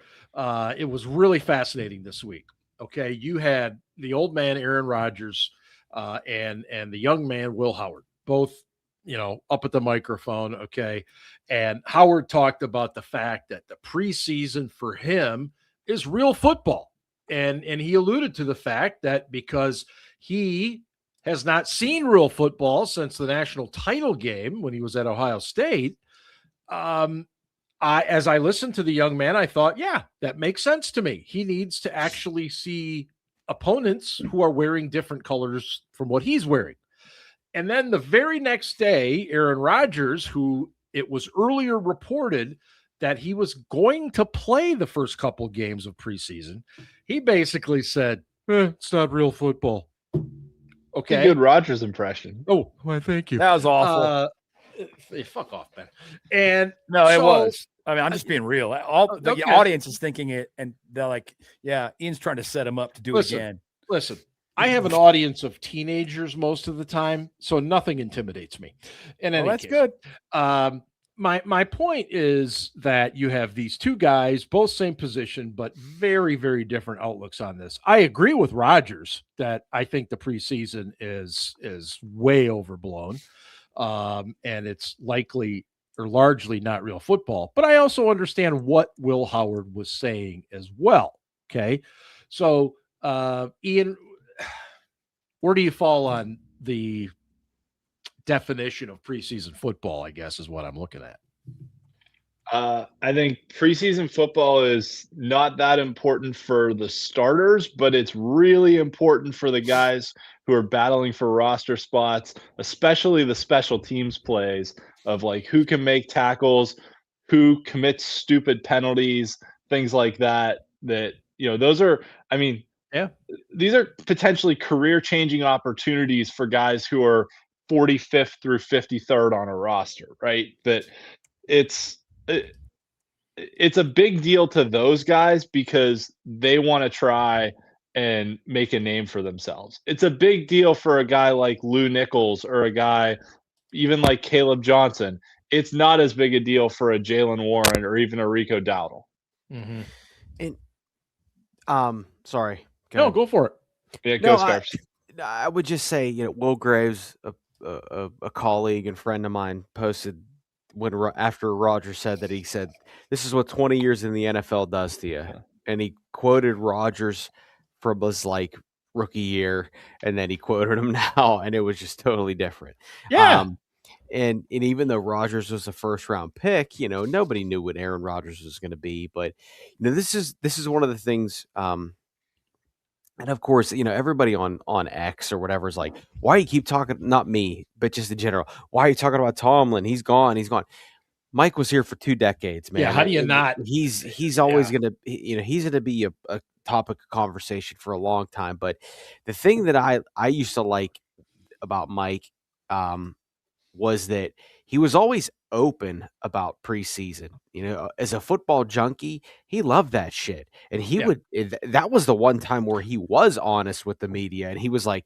it was really fascinating this week. Okay, you had the old man Aaron Rodgers and the young man Will Howard, both up at the microphone. Okay, and Howard talked about the fact that the preseason for him is real football, and he alluded to the fact that because he has not seen real football since the national title game when he was at Ohio State. As I listened to the young man, I thought, yeah, that makes sense to me. He needs to actually see opponents who are wearing different colors from what he's wearing. And then the very next day, Aaron Rodgers, who it was earlier reported that he was going to play the first couple games of preseason, he basically said, it's not real football. Okay. A good Rodgers impression. Oh, well, thank you. That was awful. Fuck off, man. And no, it was. I mean, I'm just being real. The audience is thinking it, and they're like, "Yeah, Ian's trying to set him up to do it again." Listen, I have an audience of teenagers most of the time, so nothing intimidates me. That's good. My point is that you have these two guys, both same position, but very, very different outlooks on this. I agree with Rodgers that I think the preseason is way overblown, and it's likely or largely not real football. But I also understand what Will Howard was saying as well. Okay, so Ian, where do you fall on the definition of preseason football, I guess, is what I'm looking at. I think preseason football is not that important for the starters, but it's really important for the guys who are battling for roster spots, especially the special teams plays of like who can make tackles, who commits stupid penalties, things like that. That, those are, I mean, Yeah. these are potentially career-changing opportunities for guys who are 45th through 53rd on a roster, right? That it's a big deal to those guys because they want to try and make a name for themselves. It's a big deal for a guy like Lou Nichols or a guy even like Caleb Johnson. It's not as big a deal for a Jalen Warren or even a Rico Dowdle. Mm-hmm. And sorry. Go for it. Yeah, go Scarps. I would just say, Will Graves, a colleague and friend of mine, posted after Rodgers said that, he said, "This is what 20 years in the NFL does to you." And he quoted Rodgers from his rookie year, and then he quoted him now, and it was just totally different. Yeah. And even though Rodgers was a first round pick, nobody knew what Aaron Rodgers was going to be. But this is one of the things. And of course, everybody on X or whatever is like, why you keep talking, not me, but just in general, why are you talking about Tomlin? He's gone. Mike was here for 2 decades, man. Yeah, how do you not? He's always going to, he's going to be a topic of conversation for a long time. But the thing that I used to like about Mike was that he was always open about preseason. As a football junkie, he loved that shit. And that was the one time where he was honest with the media. And he was like,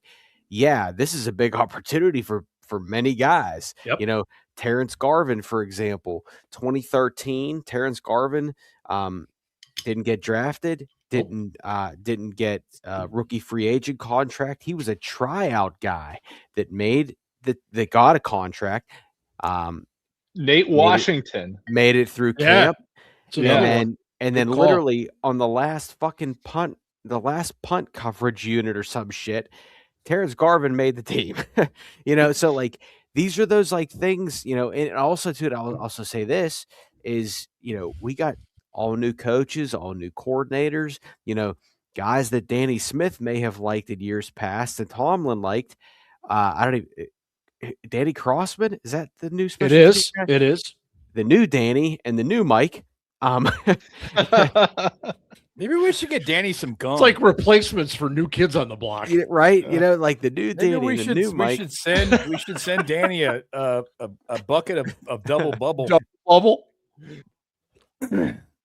yeah, this is a big opportunity for many guys. Yep. Terrence Garvin, for example, 2013, Terrence Garvin didn't get drafted, didn't get a rookie free agent contract. He was a tryout guy that got a contract. Nate Washington made it through camp. And then call. Literally on the last fucking punt coverage unit or some shit, Terrence Garvin made the team. So these are those things, and also too, I'll also say this is, we got all new coaches, all new coordinators, guys that Danny Smith may have liked in years past and Tomlin liked. I don't even. Danny Crossman, is that the new special? It is the new Danny and the new Mike. Maybe we should get Danny some gum. It's like replacements for new kids on the block, right? The new Danny and the new Mike. We should send Danny a bucket of double bubble.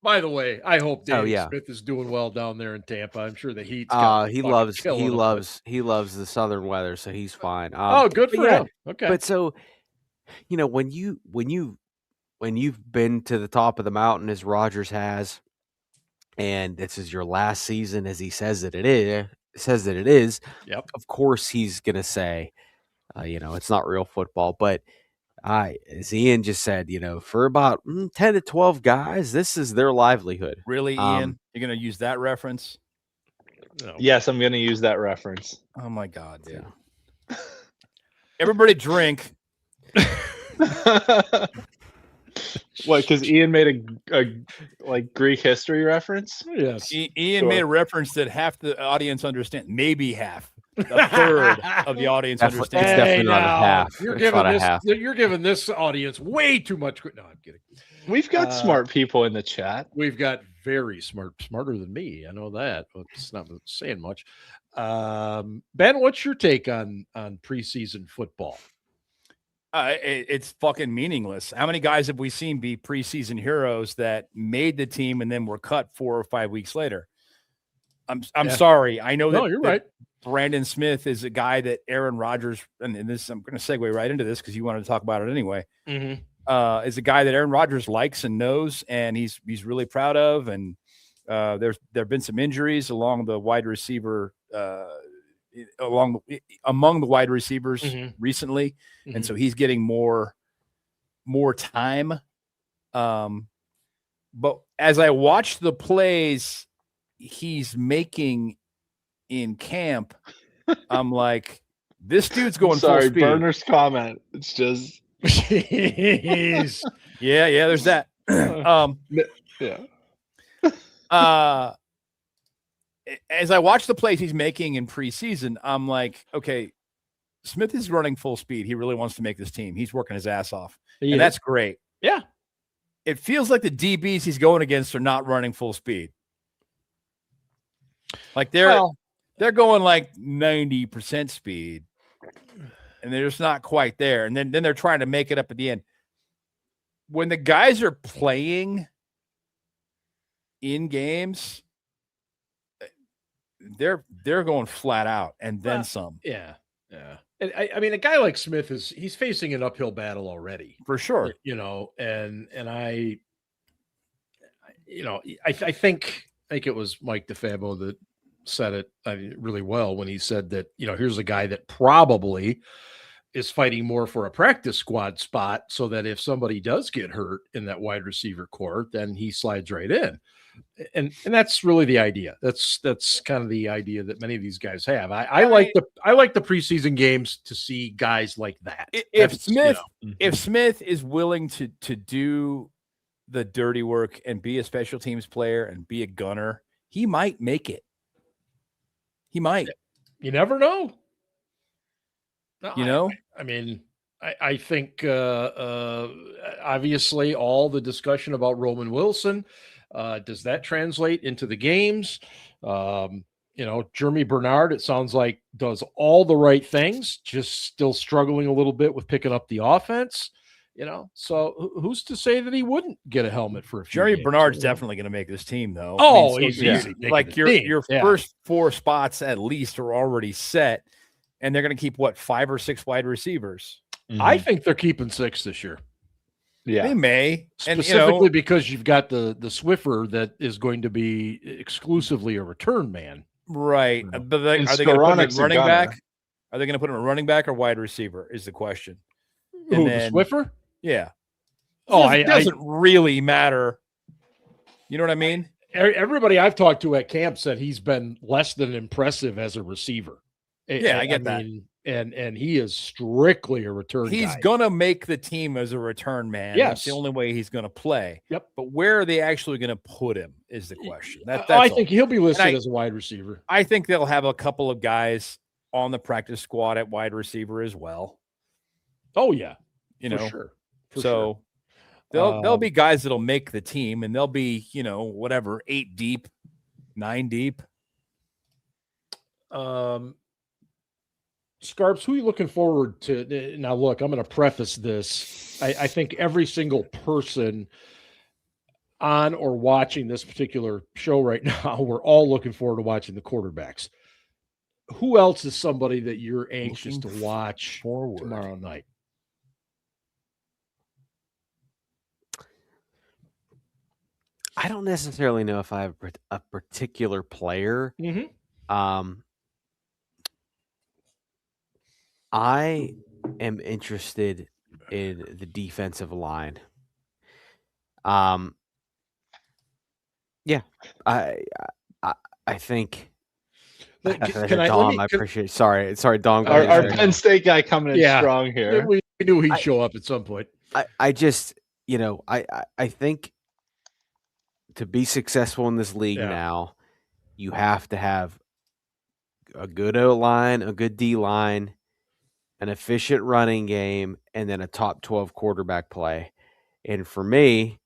By the way, I hope Danny Smith is doing well down there in Tampa. I'm sure the Heat's he loves the southern weather, so he's fine. Good for him. Okay, but so when you've been to the top of the mountain as Rodgers has, and this is your last season, as he says that it is. Yep. Of course, he's gonna say, it's not real football, but. As Ian just said, for about 10 to 12 guys, this is their livelihood. Really, Ian? You're going to use that reference? No. Yes, I'm going to use that reference. Oh, my God, dude. Yeah. Everybody drink. What, because Ian made a Greek history reference? Yes. Ian made a reference that half the audience understand, maybe half. A third of the audience understands. It's definitely not a half. You're giving this audience way too much. No, I'm kidding. We've got smart people in the chat. We've got very smarter than me. I know that. But it's not saying much. Ben, what's your take on preseason football? It's fucking meaningless. How many guys have we seen be preseason heroes that made the team and then were cut 4 or 5 weeks later? I'm sorry. I know that you're right. Brandon Smith is a guy that Aaron Rodgers, and this I'm going to segue right into this because you wanted to talk about it anyway. Mm-hmm. Is a guy that Aaron Rodgers likes and knows, and he's really proud of. And there've been some injuries along the wide receiver, among the wide receivers recently, and so he's getting more time. But as I watch the plays he's making in camp, I'm like, this dude's going full speed. Burner's comment. It's just Jeez. Yeah, there's that. Yeah. As I watch the plays he's making in preseason, I'm like, okay, Smith is running full speed. He really wants to make this team. He's working his ass off. And that's great. Yeah. It feels like the DBs he's going against are not running full speed. Like they're going like 90% speed, and they're just not quite there. And then they're trying to make it up at the end. When the guys are playing in games, they're going flat out and then some. Yeah. Yeah. And I mean, a guy like Smith he's facing an uphill battle already. For sure. You know, and I think it was Mike DeFabo that said it really well when he said that, here's a guy that probably is fighting more for a practice squad spot so that if somebody does get hurt in that wide receiver core, then he slides right in. And that's really the idea. That's kind of the idea that many of these guys have. I like the preseason games to see guys like that. If Smith is willing to do the dirty work and be a special teams player and be a gunner, he might make it. He might. You never know. No, I mean, I think obviously all the discussion about Roman Wilson, does that translate into the games? Jeremy Bernard, it sounds like, does all the right things, just still struggling a little bit with picking up the offense. So who's to say that he wouldn't get a helmet for a few Jeremy games? Definitely going to make this team, though. Oh, he's easy. Like your first 4 spots at least are already set, and they're going to keep 5 or 6 wide receivers. Mm-hmm. I think they're keeping 6 this year. Yeah, they may, specifically because you've got the Swiffer that is going to be exclusively a return man, right? But are they going to put him at running back? Are they going to put him at running back or wide receiver? Is the question. And then, the Swiffer? Yeah. It doesn't really matter. You know what I mean? Everybody I've talked to at camp said he's been less than impressive as a receiver. Yeah, I get that. And he is strictly a return guy. He's going to make the team as a return man. Yes. That's the only way he's going to play. Yep. But where are they actually going to put him is the question. I think he'll be listed as a wide receiver. I think they'll have a couple of guys on the practice squad at wide receiver as well. Oh, yeah. For sure. There'll be guys that'll make the team, and they'll be, 8 deep, 9 deep. Scarps, who are you looking forward to? Now, look, I'm going to preface this. I think every single person on or watching this particular show right now, we're all looking forward to watching the quarterbacks. Who else is somebody that you're anxious to watch tomorrow night? I don't necessarily know if I have a particular player. Mm-hmm. I am interested in the defensive line. Yeah, I think. Dom, I appreciate it. Sorry, Dom. Our Penn State guy coming in strong here. We knew he'd show up at some point. I just, I think to be successful in this league now, you have to have a good O-line, a good D-line, an efficient running game, and then a top 12 quarterback play. And for me,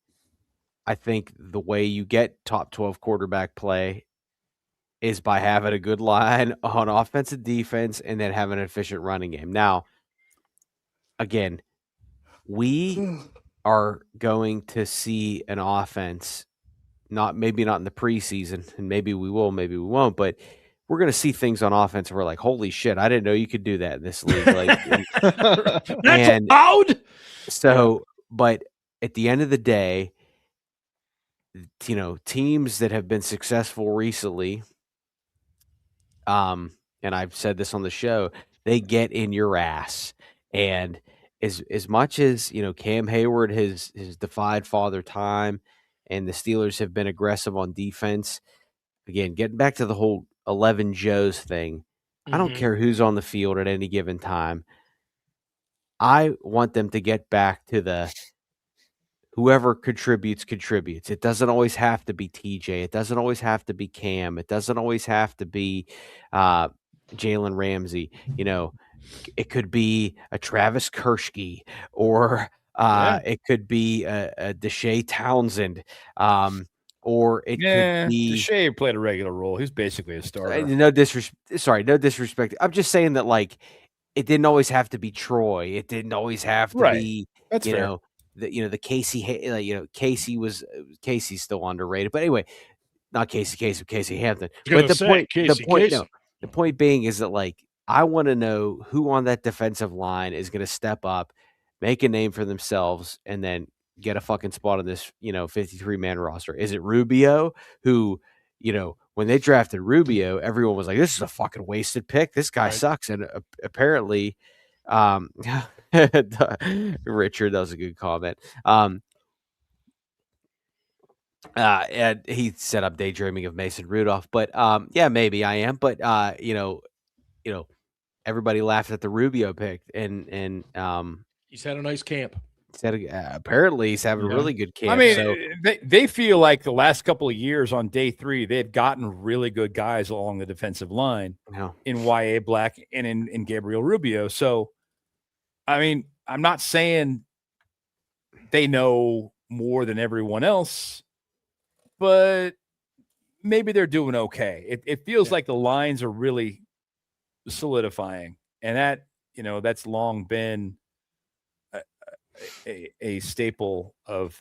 I think the way you get top 12 quarterback play is by having a good line on offense and defense and then having an efficient running game. Now, again, we are going to see an offense, maybe not in the preseason, and maybe we will, maybe we won't, but we're going to see things on offense where we're like, holy shit, I didn't know you could do that in this league. That's loud. So, but at the end of the day, teams that have been successful recently, and I've said this on the show, they get in your ass. And as much as, Cam Hayward has defied Father Time and the Steelers have been aggressive on defense, again, getting back to the whole 11 Joes thing, I don't care who's on the field at any given time. I want them to get back to the whoever contributes. It doesn't always have to be TJ. It doesn't always have to be Cam. It doesn't always have to be Jalen Ramsey. It could be a Travis Kershke, or it could be a Deshae Townsend, or it could be Deshae played a regular role. He's basically a starter. no disrespect. I'm just saying that, like, it didn't always have to be Troy. It didn't always have to be, That's fair. The Casey. Casey's still underrated, but anyway, not Casey Hampton. But the point being is that, like, I want to know who on that defensive line is going to step up, make a name for themselves, and then get a fucking spot on this, 53-man roster. Is it Rubio, who, when they drafted Rubio, everyone was like, this is a fucking wasted pick. This guy sucks. And apparently, Richard, that was a good comment. And he said I'm daydreaming of Mason Rudolph, but yeah, maybe I am. But everybody laughed at the Rubio pick, and he's had a nice camp. Apparently he's having a really good camp. I mean, so they feel like the last couple of years on day 3, they've gotten really good guys along the defensive line in Y.A. Black and in Gabriel Rubio. So, I mean, I'm not saying they know more than everyone else, but maybe they're doing okay. It feels like the lines are really solidifying, and that, that's long been a staple of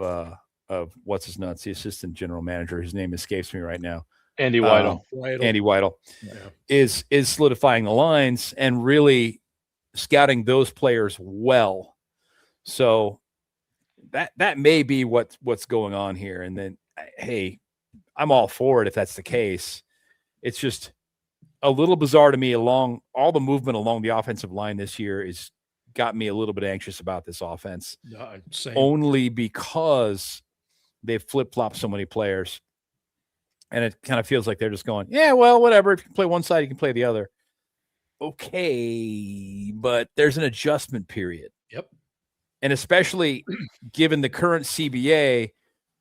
what's his nuts, the assistant general manager. His name escapes me right now. Andy Weidel. Andy Weidel is solidifying the lines and really scouting those players well. So that may be what's going on here. And then, hey, I'm all for it if that's the case. It's just a little bizarre to me. Along all the movement along the offensive line this year is got me a little bit anxious about this offense. Only because they've flip-flopped so many players. And it kind of feels like they're just going, yeah, well, whatever. If you can play one side, you can play the other. Okay, but there's an adjustment period. Yep. And especially given the current CBA,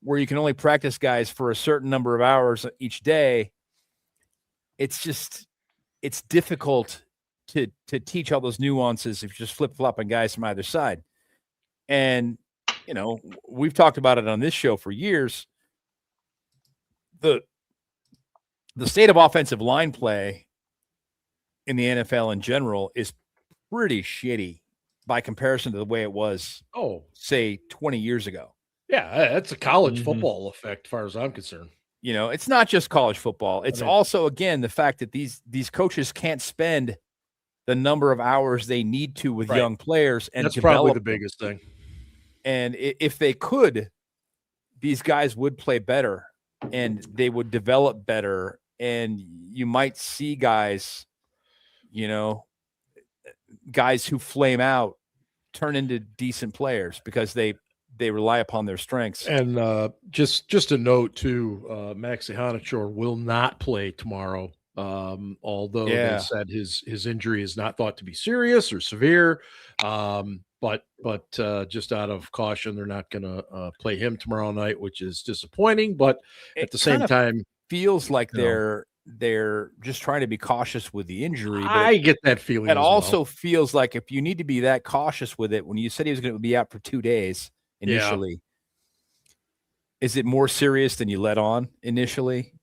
where you can only practice guys for a certain number of hours each day, it's difficult to teach all those nuances if you're just flip-flopping guys from either side. And, we've talked about it on this show for years. The state of offensive line play in the NFL in general is pretty shitty by comparison to the way it was, say, 20 years ago. Yeah, that's a college football effect, as far as I'm concerned. It's not just college football. It's also, again, the fact that these coaches can't spend the number of hours they need to with young players. And that's probably the biggest thing. And if they could, these guys would play better and they would develop better. And you might see guys, guys who flame out turn into decent players because they rely upon their strengths. And just a note too, Max Ihanachor will not play tomorrow. Although they said his injury is not thought to be serious or severe. But just out of caution, they're not going to play him tomorrow night, which is disappointing. But at the same time, feels like they're just trying to be cautious with the injury. But I get that feeling. It also feels like if you need to be that cautious with it, when you said he was going to be out for 2 days initially, is it more serious than you let on initially?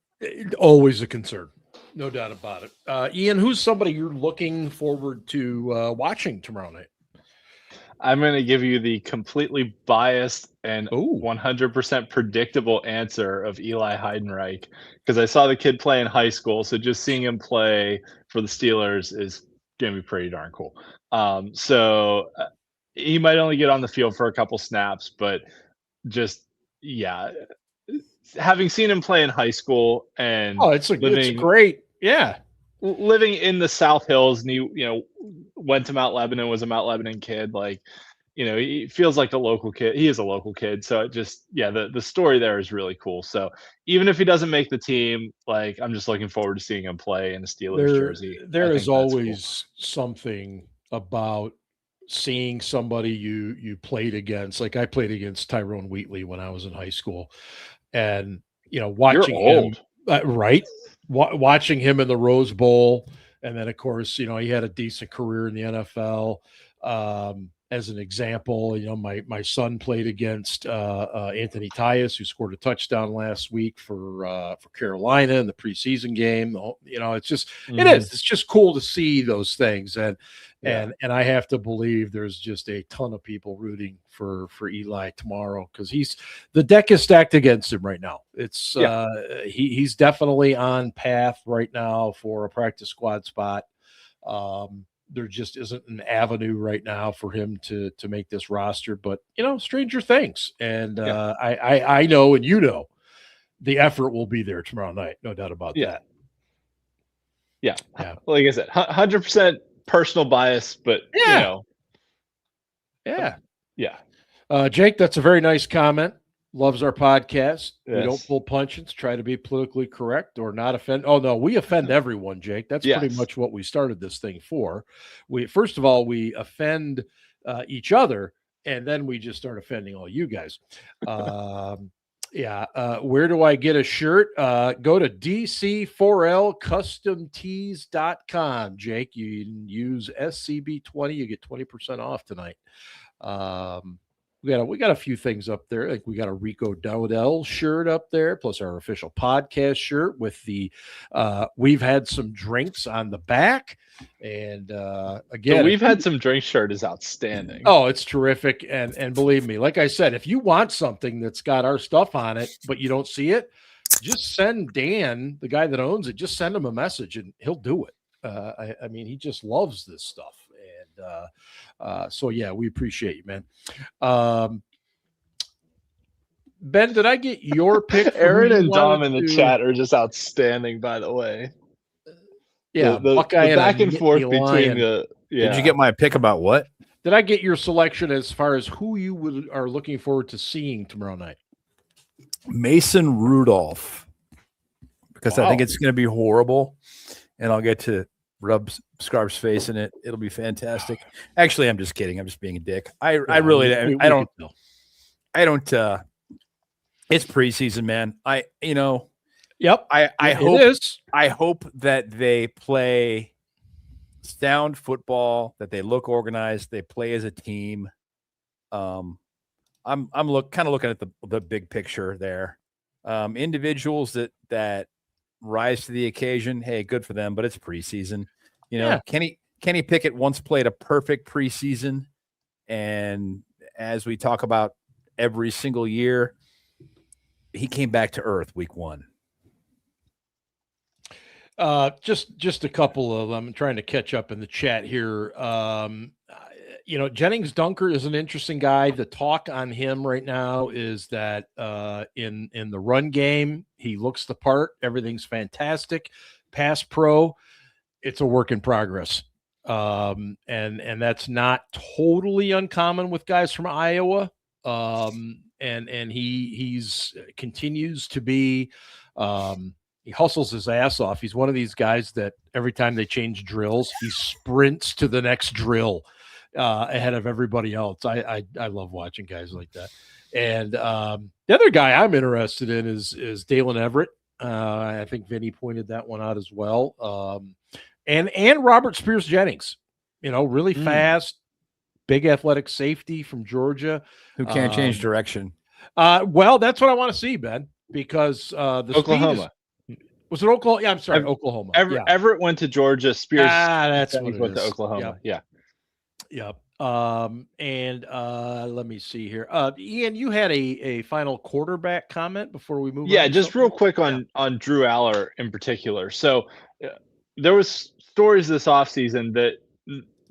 Always a concern. No doubt about it. Ian, who's somebody you're looking forward to watching tomorrow night? I'm going to give you the completely biased and 100% predictable answer of Eli Heidenreich, because I saw the kid play in high school. So just seeing him play for the Steelers is going to be pretty darn cool. So he might only get on the field for a couple snaps, but just, having seen him play in high school and it's great. Yeah. Living in the South Hills, and he, went to Mount Lebanon, was a Mount Lebanon kid. Like, he feels like a local kid. He is a local kid. So it just, the story there is really cool. So even if he doesn't make the team, like, I'm just looking forward to seeing him play in a Steelers jersey. There is always something about seeing somebody you played against. Like I played against Tyrone Wheatley when I was in high school, and watching him, right? Watching him in the Rose Bowl, and then of course he had a decent career in the NFL. As an example, my son played against Anthony Tyus, who scored a touchdown last week for Carolina in the preseason game. It's just it's just cool to see those things, and I have to believe there's just a ton of people rooting for Eli tomorrow because the deck is stacked against him right now. It's he's definitely on path right now for a practice squad spot. There just isn't an avenue right now for him to make this roster, but stranger things. And I know, and the effort will be there tomorrow night. No doubt about that. Yeah. Like I said, 100% personal bias, but Yeah. Jake, that's a very nice comment. Loves our podcast. Yes. We don't pull punches, try to be politically correct or not offend. Oh no, we offend everyone, Jake. That's pretty much what we started this thing for. First of all, we offend each other, and then we just start offending all you guys. Where do I get a shirt? Go to dc4lcustomtees.com. Jake, you can use SCB20. You get 20% off tonight. We got a few things up there. Like we got a Rico Dowdell shirt up there, plus our official podcast shirt with the we've had some drinks on the back. And again, the We've Had Some Drinks shirt is outstanding. Oh, it's terrific. And believe me, like I said, if you want something that's got our stuff on it, but you don't see it, just send Dan, the guy that owns it, just send him a message and he'll do it. I mean, he just loves this stuff. So we appreciate you, man. Ben, did I get your pick? Aaron and Dom in the chat are just outstanding, by the way. Yeah, the back and forth between the. Yeah. Did you get my pick about what? Did I get your selection as far as who you are looking forward to seeing tomorrow night? Mason Rudolph, because I think it's going to be horrible, and I'll get to rub Scarf's face in it. It'll be fantastic. Actually, I'm just kidding. I'm just being a dick. I don't. It's preseason, man. Yep. I hope that they play sound football, that they look organized, they play as a team. I'm kind of looking at the big picture there. Individuals that rise to the occasion. Hey, good for them, but it's preseason. Kenny Pickett once played a perfect preseason, and as we talk about every single year, he came back to earth week 1. Just a couple of them. I'm trying to catch up in the chat here. Jennings Dunker is an interesting guy. The talk on him right now is that in the run game, he looks the part. Everything's fantastic. Pass pro, it's a work in progress. And that's not totally uncommon with guys from Iowa. And he's continues to be he hustles his ass off. He's one of these guys that every time they change drills, he sprints to the next drill ahead of everybody else. I love watching guys like that. And the other guy I'm interested in is Dalen Everett. I think Vinny pointed that one out as well. And Robert Spears Jennings, really fast, big athletic safety from Georgia who can't change direction. Well, that's what I want to see, Ben, because the Oklahoma. Was it Oklahoma? Yeah, I'm sorry, Oklahoma. Everett went to Georgia. Spears. That's what it went is. to Oklahoma. Yep. And let me see here. Ian, you had a final quarterback comment before we move on. Yeah, just real quick on Drew Aller in particular. So there was stories this offseason that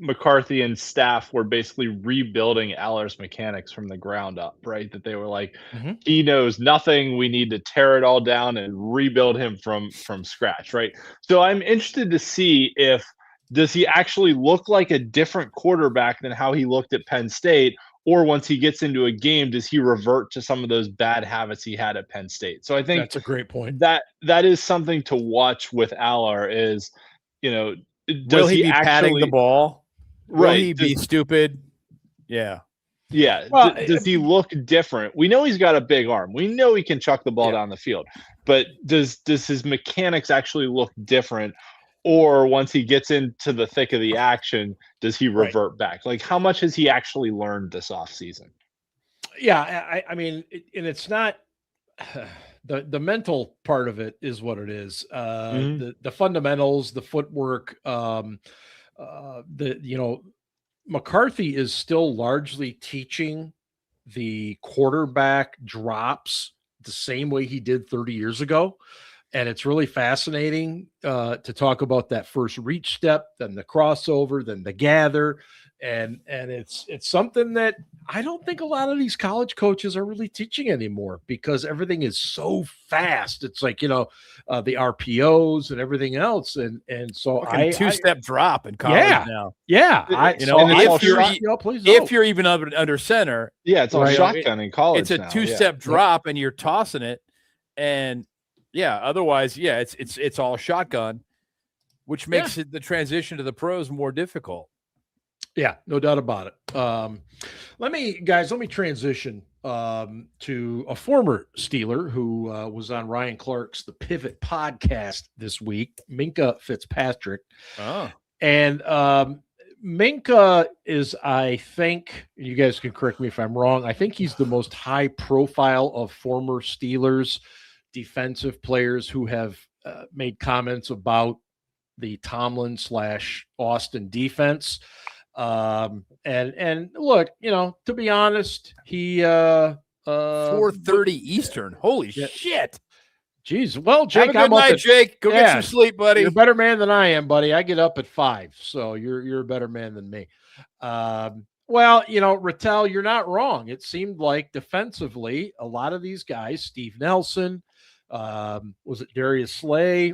McCarthy and staff were basically rebuilding Aller's mechanics from the ground up, right? That they were like, he knows nothing. We need to tear it all down and rebuild him from scratch, right? So I'm interested to see does he actually look like a different quarterback than how he looked at Penn State, or once he gets into a game, does he revert to some of those bad habits he had at Penn State? So I think that's a great point. That is something to watch with Aller is, will he be patting the ball? Will he be stupid? Yeah. Yeah. Well, does he look different? We know he's got a big arm. We know he can chuck the ball down the field. But does his mechanics actually look different? Or once he gets into the thick of the action, does he revert back? Like, how much has he actually learned this offseason? Yeah, I mean, and it's not the mental part of it is what it is. The fundamentals, the footwork, McCarthy is still largely teaching the quarterback drops the same way he did 30 years ago. And it's really fascinating to talk about that first reach step, then the crossover, then the gather. And it's something that I don't think a lot of these college coaches are really teaching anymore because everything is so fast. It's like, the RPOs and everything else. And so two-step drop in college now. Yeah. If you're even under center. Yeah, it's all shotgun in college. It's a two-step drop and you're tossing it. And otherwise, it's all shotgun, which makes the transition to the pros more difficult. Yeah, no doubt about it. Let me transition to a former Steeler who was on Ryan Clark's The Pivot podcast this week, Minkah Fitzpatrick. Oh. And Minkah is, I think, you guys can correct me if I'm wrong, I think he's the most high profile of former Steelers defensive players who have made comments about the Tomlin/Austin defense. And look, to be honest, he 4:30 Eastern. Holy shit. Jeez. Well, Jake, have a good night, Jake. Go get some sleep, buddy. You're a better man than I am, buddy. I get up at 5, so you're a better man than me. Well, Rattel, you're not wrong. It seemed like defensively, a lot of these guys, Steve Nelson, was it Darius Slay,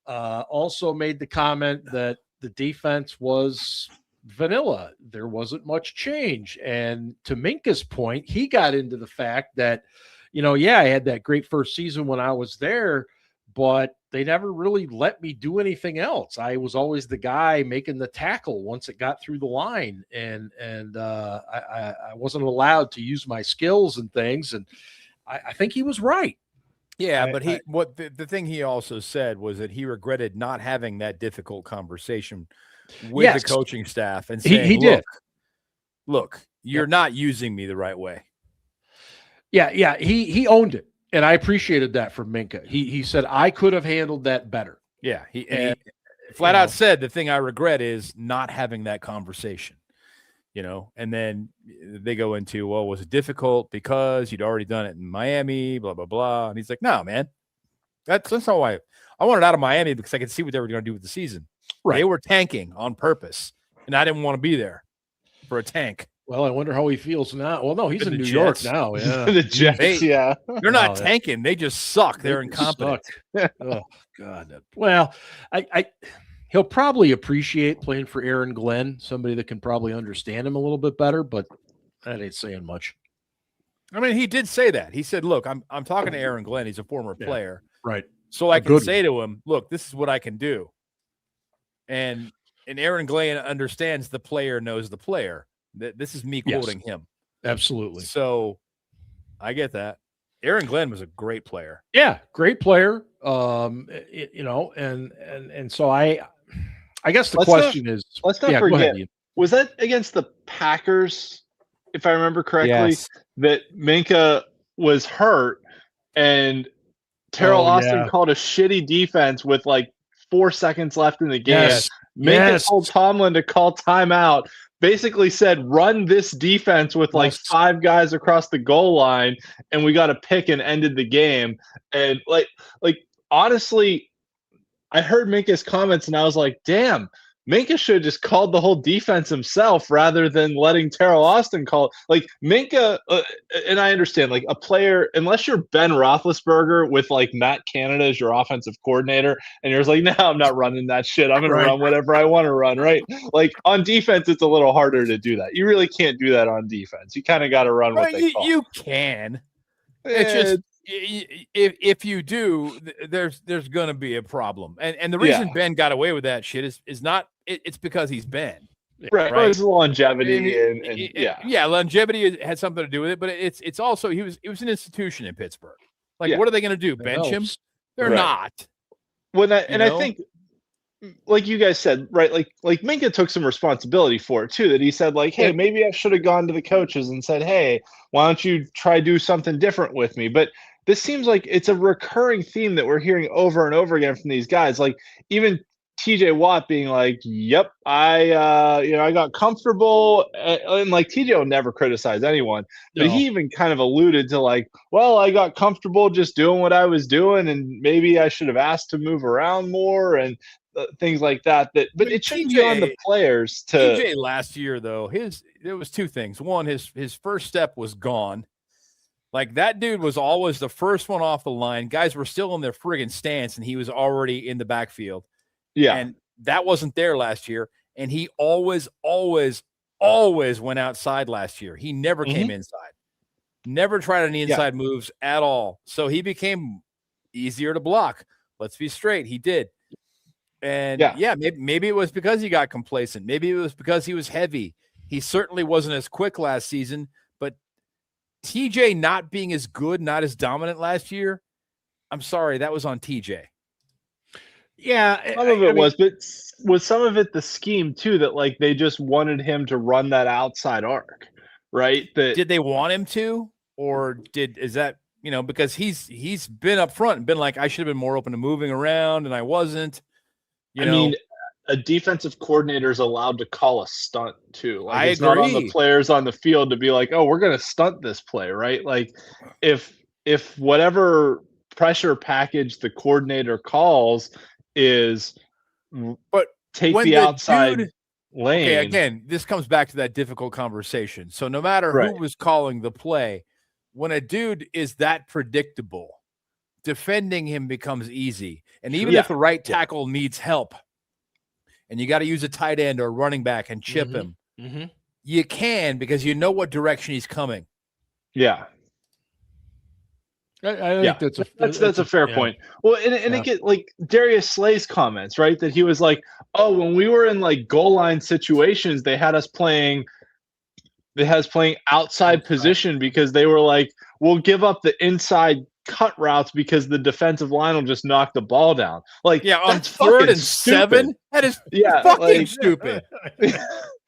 also made the comment that the defense was vanilla. There wasn't much change. And to Minkah's point, he got into the fact that, I had that great first season when I was there, but they never really let me do anything else. I was always the guy making the tackle once it got through the line. And I wasn't allowed to use my skills and things. And I think he was right. Yeah, but the thing he also said was that he regretted not having that difficult conversation with the coaching staff and saying, he did. Look, you're not using me the right way. Yeah, he owned it, and I appreciated that from Minkah. He said I could have handled that better. Yeah, he flat out said the thing I regret is not having that conversation. And then they go into, well, was it difficult because you'd already done it in Miami, blah, blah, blah. And he's like, no, man, that's not why I wanted out of Miami because I could see what they were going to do with the season. Right. They were tanking on purpose, and I didn't want to be there for a tank. Well, I wonder how he feels now. Well, no, he's in New York now. Yeah. The Jets, They're not tanking. They just suck. They're incompetent. Oh, God. Well, he'll probably appreciate playing for Aaron Glenn, somebody that can probably understand him a little bit better, but that ain't saying much. I mean, he did say that. He said, look, I'm talking to Aaron Glenn. He's a former player. Right. So I can say to him, look, this is what I can do. And Aaron Glenn understands the player knows the player. This is me quoting him. Absolutely. So I get that. Aaron Glenn was a great player. Yeah, great player. And so I guess the question is, let's not forget, was that against the Packers, if I remember correctly, that Minkah was hurt and Teryl Austin called a shitty defense with like 4 seconds left in the game. Minkah told Tomlin to call timeout, basically said, run this defense with like 5 guys across the goal line, and we got a pick and ended the game. And like honestly, I heard Minkah's comments and I was like, damn, Minkah should have just called the whole defense himself rather than letting Teryl Austin call. Like Minkah, and I understand, like a player, unless you're Ben Roethlisberger with like Matt Canada as your offensive coordinator, and you're just like, no, I'm not running that shit. I'm going to run whatever I want to run, right? Like on defense, it's a little harder to do that. You really can't do that on defense. You kind of got to run what they call. You can. It's just if you do, there's going to be a problem. And the reason Ben got away with that shit is not. It's because he's Ben. Right. Well, it's longevity and yeah, longevity had something to do with it, but it's also it was an institution in Pittsburgh. Like, what are they going to do? Bench him? They're not. I think, like you guys said, right? Like Minkah took some responsibility for it too. That he said, like, hey, maybe I should have gone to the coaches and said, hey, why don't you try do something different with me? But this seems like it's a recurring theme that we're hearing over and over again from these guys. Like even TJ Watt being like, yep, I got comfortable, and like TJ will never criticize anyone, but he even kind of alluded to like, well, I got comfortable just doing what I was doing, and maybe I should have asked to move around more and things like that. But it shouldn't be on the players to. TJ last year though, there was two things. One, his first step was gone. Like, that dude was always the first one off the line. Guys were still in their friggin' stance, and he was already in the backfield. Yeah. And that wasn't there last year. And he always went outside last year. He never came inside. Never tried any inside moves at all. So he became easier to block. Let's be straight. He did. And maybe it was because he got complacent. Maybe it was because he was heavy. He certainly wasn't as quick last season, but TJ not being as good, not as dominant last year, I'm sorry, that was on TJ. Yeah, some of it was, but was some of it the scheme too, that like they just wanted him to run that outside arc, right? Did they want him to, or is that because he's been up front and been like, I should have been more open to moving around, and I wasn't. I mean, a defensive coordinator is allowed to call a stunt too. Like, I it's agree. not on the players on the field to be like, oh, we're going to stunt this play, right? Like, if whatever pressure package the coordinator calls is, but take the outside lane. Okay, again, this comes back to that difficult conversation. So no matter who was calling the play, when a dude is that predictable, defending him becomes easy. And even if the right tackle needs help, and you got to use a tight end or running back and chip him, you can, because you know what direction he's coming. Yeah. I think that's a fair point. Well, and it get like Darius Slay's comments, right? That he was like, oh, when we were in like goal line situations, they had us playing outside position because they were like, we'll give up the inside cut routes because the defensive line will just knock the ball down. Like, on 3rd and 7, that is fucking stupid.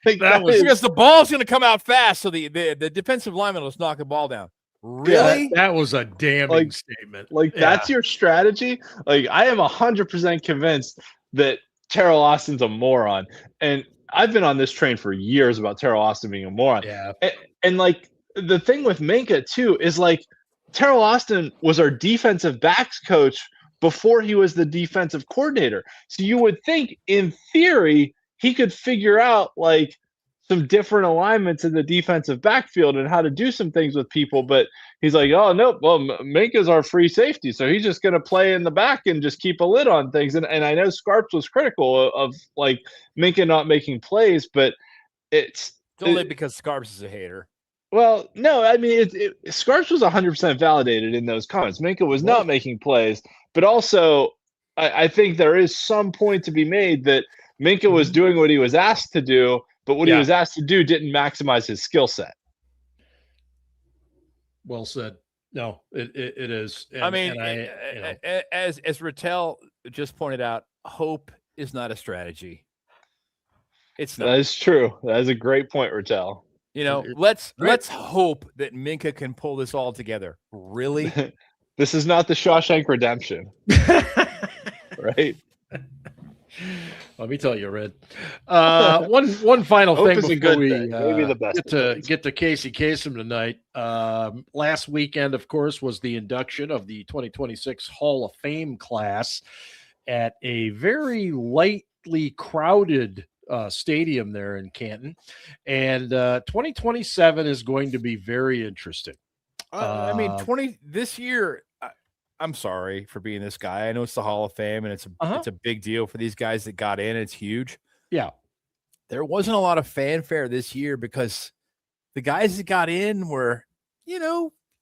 Because the ball's going to come out fast, so the defensive lineman will just knock the ball down. Really? That was a damning statement. Like, that's your strategy? Like, I am 100% convinced that Teryl Austin's a moron. And I've been on this train for years about Teryl Austin being a moron. Yeah. And like, the thing with Minkah, too, is like, Teryl Austin was our defensive backs coach before he was the defensive coordinator. So you would think, in theory, he could figure out, like, some different alignments in the defensive backfield and how to do some things with people, but he's like, oh, nope, well, Minkah's our free safety, so he's just going to play in the back and just keep a lid on things. And I know Scarps was critical of like Minkah not making plays, but it's only because Scarps is a hater. Well, no, I mean, Scarps was 100% validated in those comments. Minkah was not making plays, but also I think there is some point to be made that Minkah was doing what he was asked to do, but what he was asked to do didn't maximize his skill set. Well said. No, it is. And, I mean, as Rattel just pointed out, hope is not a strategy. It's not. That is true. That is a great point, Rattel. Let's hope that Minkah can pull this all together. Really? This is not the Shawshank Redemption. Right? Let me tell you, Red. One final thing before we get to Casey Kasem tonight. Last weekend, of course, was the induction of the 2026 Hall of Fame class at a very lightly crowded stadium there in Canton, and 2027 is going to be very interesting. I mean, this year. I'm sorry for being this guy. I know it's the Hall of Fame, and it's a big deal for these guys that got in. It's huge. Yeah. There wasn't a lot of fanfare this year because the guys that got in were,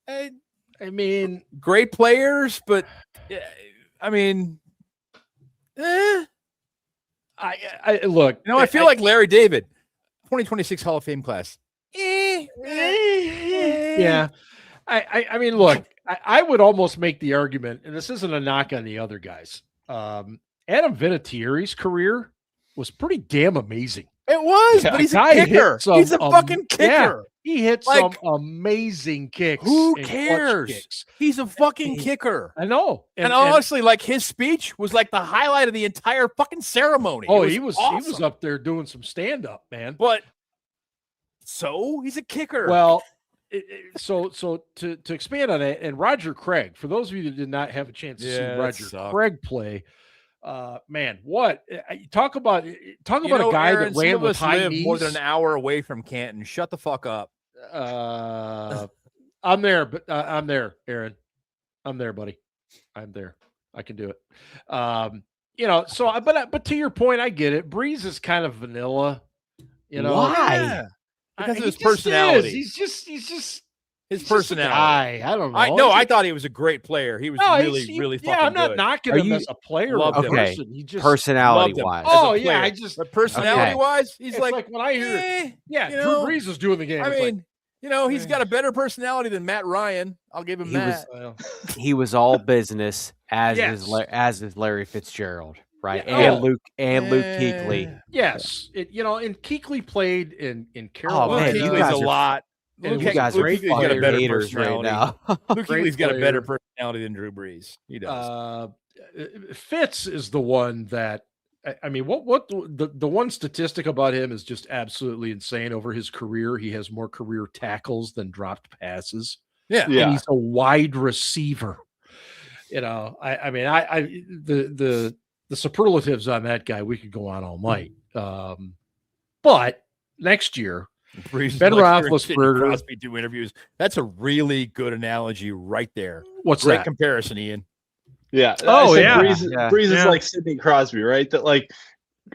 I mean, great players, but I mean, I look. I feel like Larry David. 2026 Hall of Fame class. Yeah. I mean, look, I would almost make the argument, and this isn't a knock on the other guys. Adam Vinatieri's career was pretty damn amazing. It was, but he's a kicker. He's a fucking kicker. Yeah, he hit some amazing kicks. Who cares? Kicks. He's a fucking kicker. I know. And honestly, like his speech was like the highlight of the entire fucking ceremony. Oh, he was up there doing some stand up, man. But so he's a kicker. Well, so to expand on it, and Roger Craig, for those of you that did not have a chance to see Roger Craig play, man, talk about a guy Aaron, that ran with high knees. More than an hour away from Canton. Shut the fuck up. I'm there, but I'm there, Aaron. I'm there, buddy. I'm there. I can do it. But to your point, I get it. Breeze is kind of vanilla. Why? Yeah. Because of his personality. He's just his personality. I don't know. I thought he was a great player. He was really fucking good. I'm not knocking him as a player. Okay. Personality wise. Oh yeah, but personality wise, he's like when I hear Drew Brees is doing the game. I mean, he's got a better personality than Matt Ryan. I'll give him that. He was all business as is Larry Fitzgerald. Right. Yeah. Luke Kuechly. Yes. And Kuechly played in Carolina. Oh, man, Kuechly's a lot. You guys are got a better personality right now. Luke Kuechly's got a better personality than Drew Brees. He does. Fitz is the one that I mean, what the one statistic about him is just absolutely insane. Over his career, he has more career tackles than dropped passes. Yeah. And he's a wide receiver. The superlatives on that guy, we could go on all night. But next year, Ben Roethlisberger. Crosby do interviews. That's a really good analogy right there. What's Great that? comparison, Ian. Yeah. Breeze is like Sidney Crosby, right? That like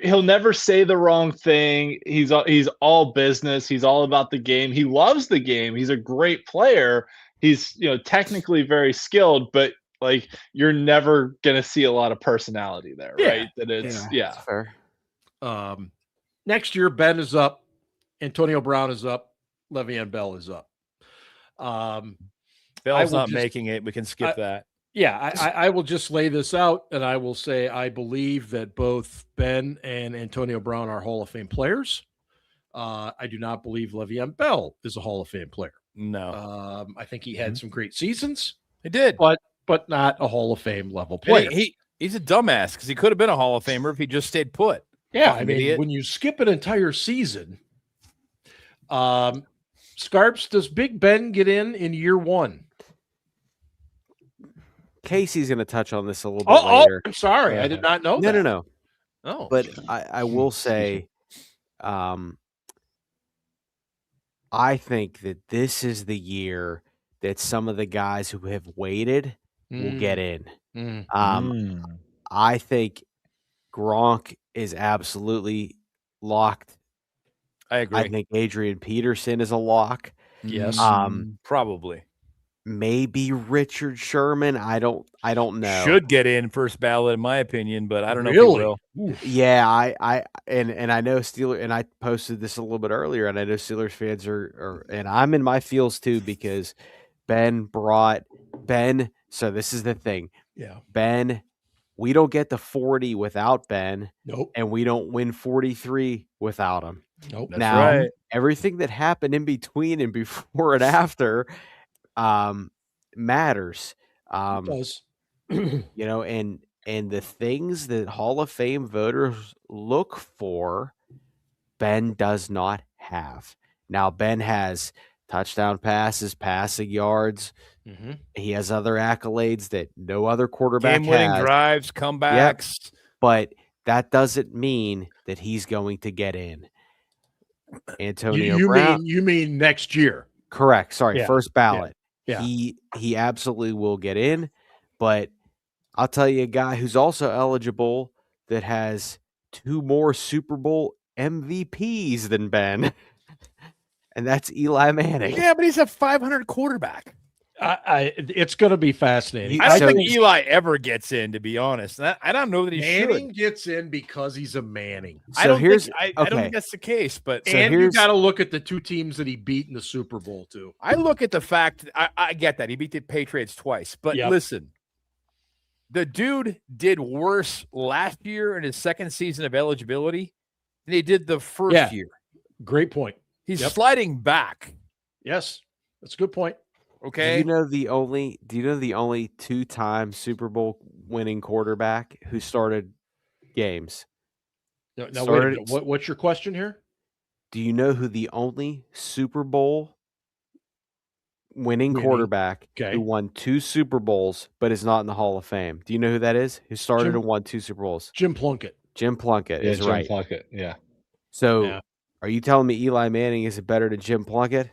he'll never say the wrong thing. He's all business. He's all about the game. He loves the game. He's a great player. He's technically very skilled, but like you're never gonna see a lot of personality there, right? That it's that's fair. Next year, Ben is up, Antonio Brown is up, Le'Veon Bell is up. Bell's not making it. We can skip that. Yeah, I will just lay this out, and I will say I believe that both Ben and Antonio Brown are Hall of Fame players. I do not believe Le'Veon Bell is a Hall of Fame player. No. I think he had some great seasons. He did. But not a Hall of Fame level player. He's a dumbass because he could have been a Hall of Famer if he just stayed put. Yeah, I mean, when you skip an entire season, Scarps, does Big Ben get in year one? Casey's going to touch on this a little bit later. I'm sorry. I did not know that. No. Oh. But I will say, I think that this is the year that some of the guys who have waited will get in. I think Gronk is absolutely locked. I agree. I think Adrian Peterson is a lock. Yes. Probably. Maybe Richard Sherman. I don't know. Should get in first ballot, in my opinion, but I don't know really? if he will. Yeah, I know Steelers, and I posted this a little bit earlier, and I know Steelers fans are and I'm in my feels too because Ben. So this is the thing. Yeah. Ben, we don't get the 40 without Ben. Nope. And we don't win 43 without him. Nope. That's now, right. Everything that happened in between and before and after matters. It does. And the things that Hall of Fame voters look for, Ben does not have. Now, Ben has touchdown passes, passing yards. Mm-hmm. He has other accolades that no other quarterback Game-winning has. drives, comebacks. Yep. But that doesn't mean that he's going to get in. Antonio Brown. You mean next year? Correct. Sorry, first ballot. Yeah. He absolutely will get in. But I'll tell you a guy who's also eligible that has 2 more Super Bowl MVPs than Ben. And that's Eli Manning. Yeah, but he's a 500 quarterback. It's going to be fascinating. I don't think Eli ever gets in, to be honest. I don't know that he Manning should. gets in because he's a Manning. I don't think that's the case. But and you got to look at the two teams that he beat in the Super Bowl too. I look at the fact I get that he beat the Patriots twice, but listen, the dude did worse last year in his second season of eligibility than he did the first year. Great point. He's sliding back. Yes, that's a good point. Okay. Do you know the only two-time Super Bowl winning quarterback who started games? Now wait a minute. What's your question here? Do you know who the only Super Bowl winning quarterback who won 2 Super Bowls but is not in the Hall of Fame? Do you know who that is? Who started and won 2 Super Bowls? Jim Plunkett. Jim Plunkett is right. Jim Plunkett, yeah. So, are you telling me Eli Manning is better than Jim Plunkett?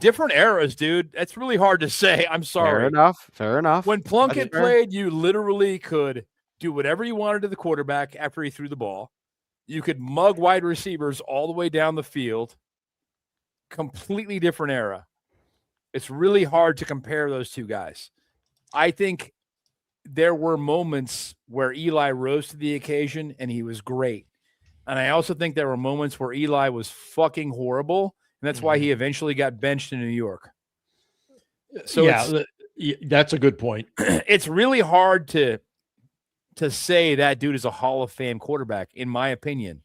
Different eras, dude. That's really hard to say. I'm sorry. Fair enough. When Plunkett played, you literally could do whatever you wanted to the quarterback after he threw the ball. You could mug wide receivers all the way down the field. Completely different era. It's really hard to compare those two guys. I think there were moments where Eli rose to the occasion and he was great. And I also think there were moments where Eli was fucking horrible. And that's why he eventually got benched in New York. So that's a good point. It's really hard to say that dude is a Hall of Fame quarterback, in my opinion.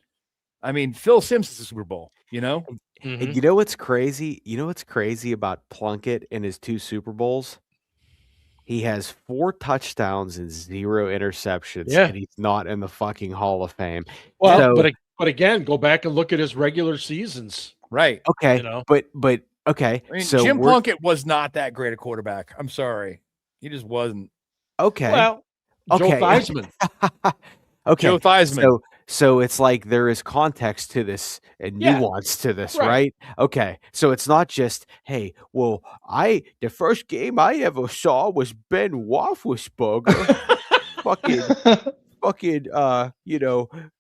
I mean, Phil Simms is a Super Bowl, you know? And you know what's crazy? You know what's crazy about Plunkett and his 2 Super Bowls? He has 4 touchdowns and 0 interceptions, and he's not in the fucking Hall of Fame. Well, but again, go back and look at his regular seasons. Right. Okay. You know? But okay. I mean, so Jim Plunkett was not that great a quarterback. I'm sorry. He just wasn't. Okay. Well, Joe Theismann. Okay. Joe Theismann. So it's like there is context to this and nuance to this, right? Okay. So it's not just, hey, well, the first game I ever saw was Ben Roethlisberger fucking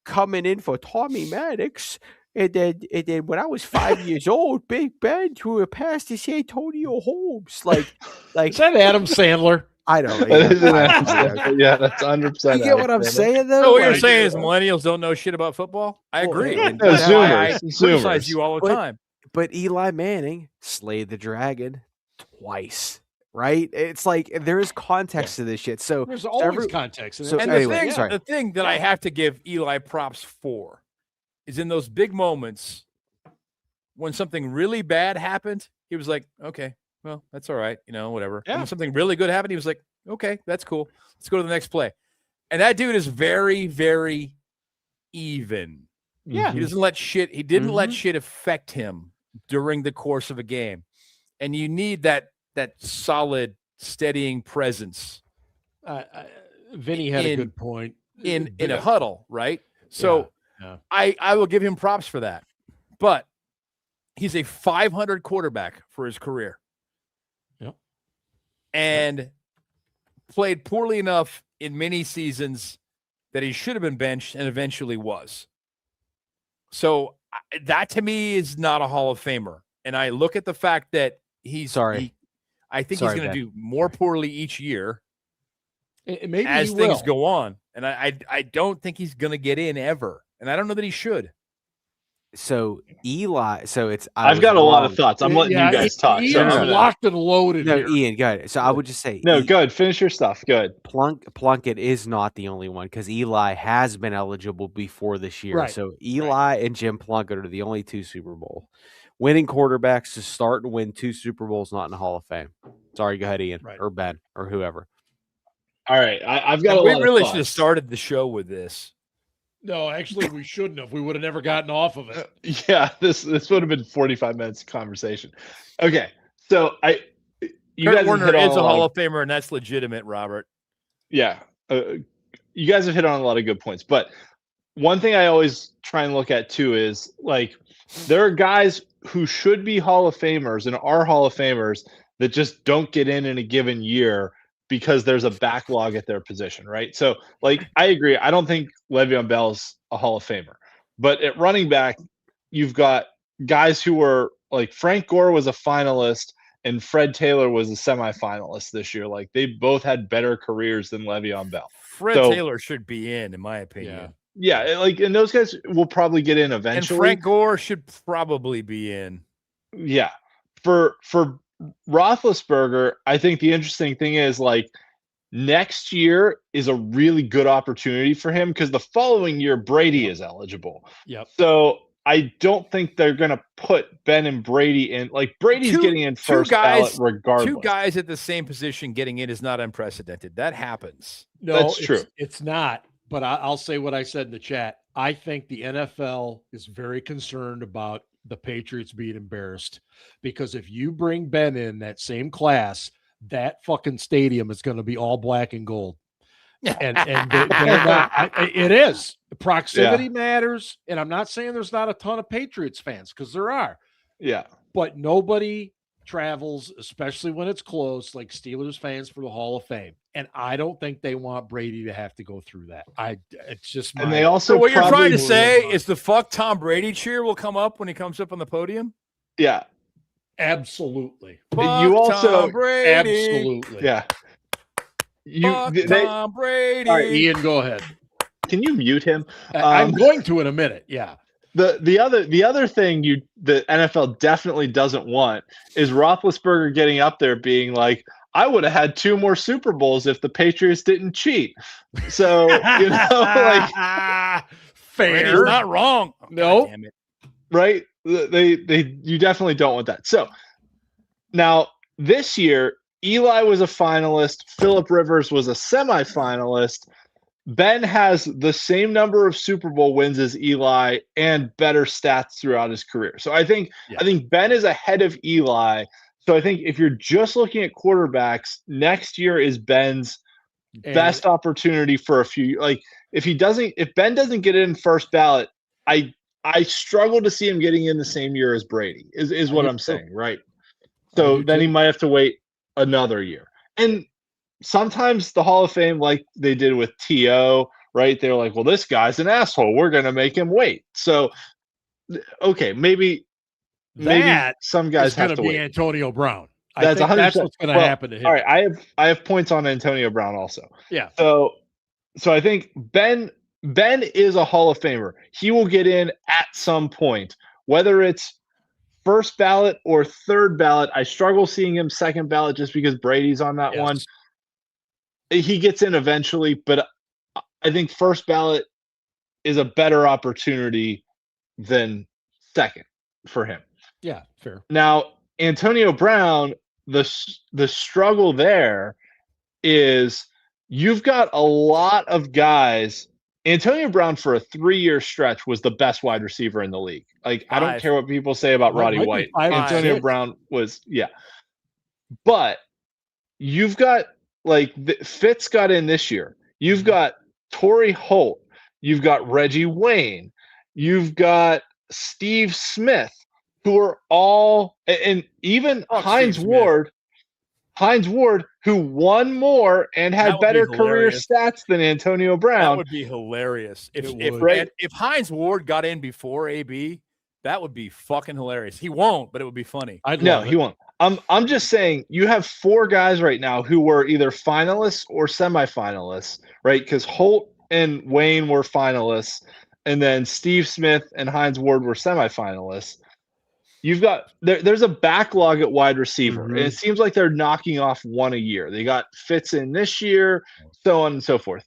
coming in for Tommy Maddox. And then when I was 5 years old, Big Ben threw a pass to Antonio Holmes. Like is that Adam Sandler? I don't know. Yeah, that's 100%. You get what I'm saying, though? So what you're saying is millennials don't know shit about football? I agree. That's why I criticize you all the time. But Eli Manning slayed the dragon twice, right? It's like there is context to this shit. So there's always context. The thing that I have to give Eli props for is in those big moments when something really bad happened, he was like, okay, well, that's all right. Whatever. Yeah. When something really good happened, he was like, okay, that's cool. Let's go to the next play. And that dude is very, very even. Yeah. He doesn't let shit. He didn't let shit affect him during the course of a game. And you need that solid, steadying presence. Vinny had a good point. In a huddle, right? So I will give him props for that. But he's a 500 quarterback for his career. Yep. And played poorly enough in many seasons that he should have been benched and eventually was. So that to me is not a Hall of Famer. And I look at the fact that I think he's going to do more poorly each year maybe as things go on. And I don't think he's going to get in ever. And I don't know that he should. So Eli, I've got a lot of thoughts. I'm letting you guys talk. Ian's locked and loaded. No, here. Ian, go ahead. So I would just say, no, good. Finish your stuff. Good. Plunkett is not the only one because Eli has been eligible before this year. Right. So Eli and Jim Plunkett are the only 2 Super Bowl winning quarterbacks to start and win 2 Super Bowls not in the Hall of Fame. Sorry, go ahead, Ian or Ben or whoever. All right, I've got. We really should have started the show with this. No, actually, we shouldn't have. We would have never gotten off of it. Yeah, this would have been 45 minutes of conversation. Okay, so Kurt Warner is a Hall of Famer, and that's legitimate, Robert. Yeah, you guys have hit on a lot of good points, but one thing I always try and look at too is like there are guys who should be Hall of Famers and are Hall of Famers that just don't get in a given year because there's a backlog at their position, right? So, like, I agree. I don't think Le'Veon Bell's a Hall of Famer. But at running back, you've got guys who were, like, Frank Gore was a finalist, and Fred Taylor was a semifinalist this year. Like they both had better careers than Le'Veon Bell. Fred Taylor should be in my opinion. Yeah, like, and those guys will probably get in eventually. And Frank Gore should probably be in. Yeah. For Roethlisberger, I think the interesting thing is like next year is a really good opportunity for him because the following year Brady is eligible. Yep. So I don't think they're going to put Ben and Brady in. Like Brady's getting in first ballot regardless. Two guys at the same position getting in is not unprecedented. That happens. No, that's true. It's not. But I'll say what I said in the chat. I think the NFL is very concerned about the Patriots being embarrassed because if you bring Ben in that same class, that fucking stadium is going to be all black and gold. And it is. The proximity matters. And I'm not saying there's not a ton of Patriots fans because there are. Yeah. But nobody travels, especially when it's close, like Steelers fans for the Hall of Fame. And I don't think they want Brady to have to go through that. It's just and they also. So what you're trying to say is the fuck Tom Brady cheer will come up when he comes up on the podium? Yeah. Absolutely. Fuck you also Tom Brady. Absolutely. Yeah. Tom Brady. All right, Ian, go ahead. Can you mute him? I'm going to in a minute. Yeah. The other thing the NFL definitely doesn't want is Roethlisberger getting up there being like, I would have had 2 more Super Bowls if the Patriots didn't cheat. So like fair, Brady's not wrong. No, damn it. Right? You definitely don't want that. So now this year, Eli was a finalist. Phillip Rivers was a semifinalist. Ben has the same number of Super Bowl wins as Eli and better stats throughout his career. So I think Ben is ahead of Eli. So I think if you're just looking at quarterbacks, next year is Ben's best opportunity for a few. Like if Ben doesn't get in first ballot, I struggle to see him getting in the same year as Brady. Is what I'm saying, right? So then he might have to wait another year. And sometimes the Hall of Fame, like they did with T.O., right? They're like, well, this guy's an asshole. We're going to make him wait. So, okay, maybe some guys have to wait. Antonio Brown. That's 100%. That's what's going to happen to him. All right, I have points on Antonio Brown also. Yeah. So I think Ben is a Hall of Famer. He will get in at some point, whether it's first ballot or third ballot. I struggle seeing him second ballot just because Brady's on that one. He gets in eventually, but I think first ballot is a better opportunity than second for him. Yeah, fair. Now, Antonio Brown, the struggle there is you've got a lot of guys. Antonio Brown for a 3-year stretch was the best wide receiver in the league. Like, I don't care what people say about Roddy White. Antonio Brown was, But you've got Fitz got in this year. You've got Torrey Holt. You've got Reggie Wayne. You've got Steve Smith, who are all, and even Hines Ward, who won more and had better career stats than Antonio Brown. That would be hilarious. If Hines Ward got in before AB, that would be fucking hilarious. He won't, but it would be funny. He won't. I'm just saying you have 4 guys right now who were either finalists or semifinalists, right? Because Holt and Wayne were finalists, and then Steve Smith and Hines Ward were semifinalists. You've got there's a backlog at wide receiver, and it seems like they're knocking off one a year. They got Fitz in this year, so on and so forth.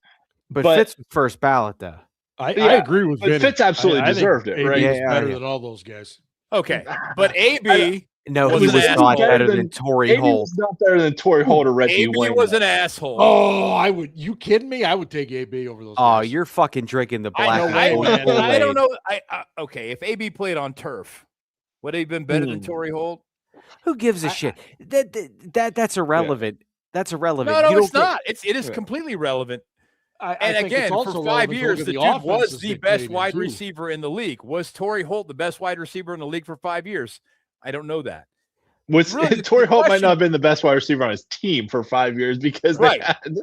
But Fitz was first ballot, though. I agree with Vinny. Fitz absolutely deserved it, right? He's better than all those guys. Okay, but AB. No, he was not better than Torrey Holt. He's not better than Torrey Holt or Reggie AB Wayne. was an asshole. Oh, I would. You kidding me? I would take AB over those. Oh, guys. you're fucking drinking the black. I don't know. Okay, if AB played on turf, would he have been better than Torrey Holt? Who gives a shit? That's irrelevant. Yeah. That's irrelevant. No, it's not. It is completely relevant. And again, for 5 years, the dude was the best wide receiver in the league. Was Torrey Holt the best wide receiver in the league for 5 years? I don't know that. Torrey Holt might not have been the best wide receiver on his team for 5 years because they had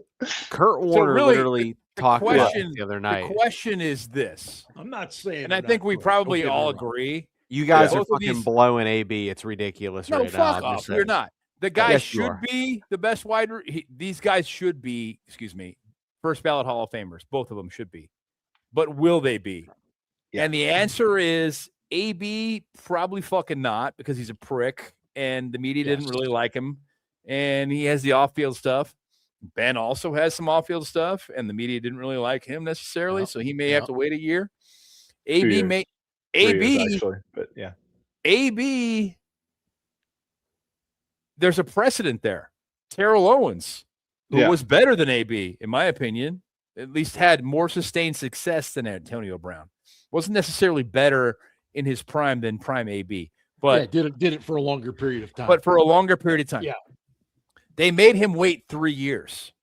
Kurt Warner literally talked about it the other night. The question is this. I'm not saying, and I think we probably all agree. You guys are fucking blowing AB. It's ridiculous right now. Fuck off. You're not. The guy Yes, you should are. be the best these guys should be, first ballot Hall of Famers. Both of them should be. But will they be? Yeah. And the answer is AB probably fucking not, because he's a prick and the media didn't really like him. And he has the off-field stuff. Ben also has some off-field stuff, and the media didn't really like him necessarily, so he may have to wait a year. AB may 3 years, actually, but yeah. AB, there's a precedent there. Teryl Owens, who was better than AB, in my opinion, at least had more sustained success than Antonio Brown. Wasn't necessarily better in his prime than prime AB, but did it for a longer period of time. But for a longer period of time. Yeah. They made him wait 3 years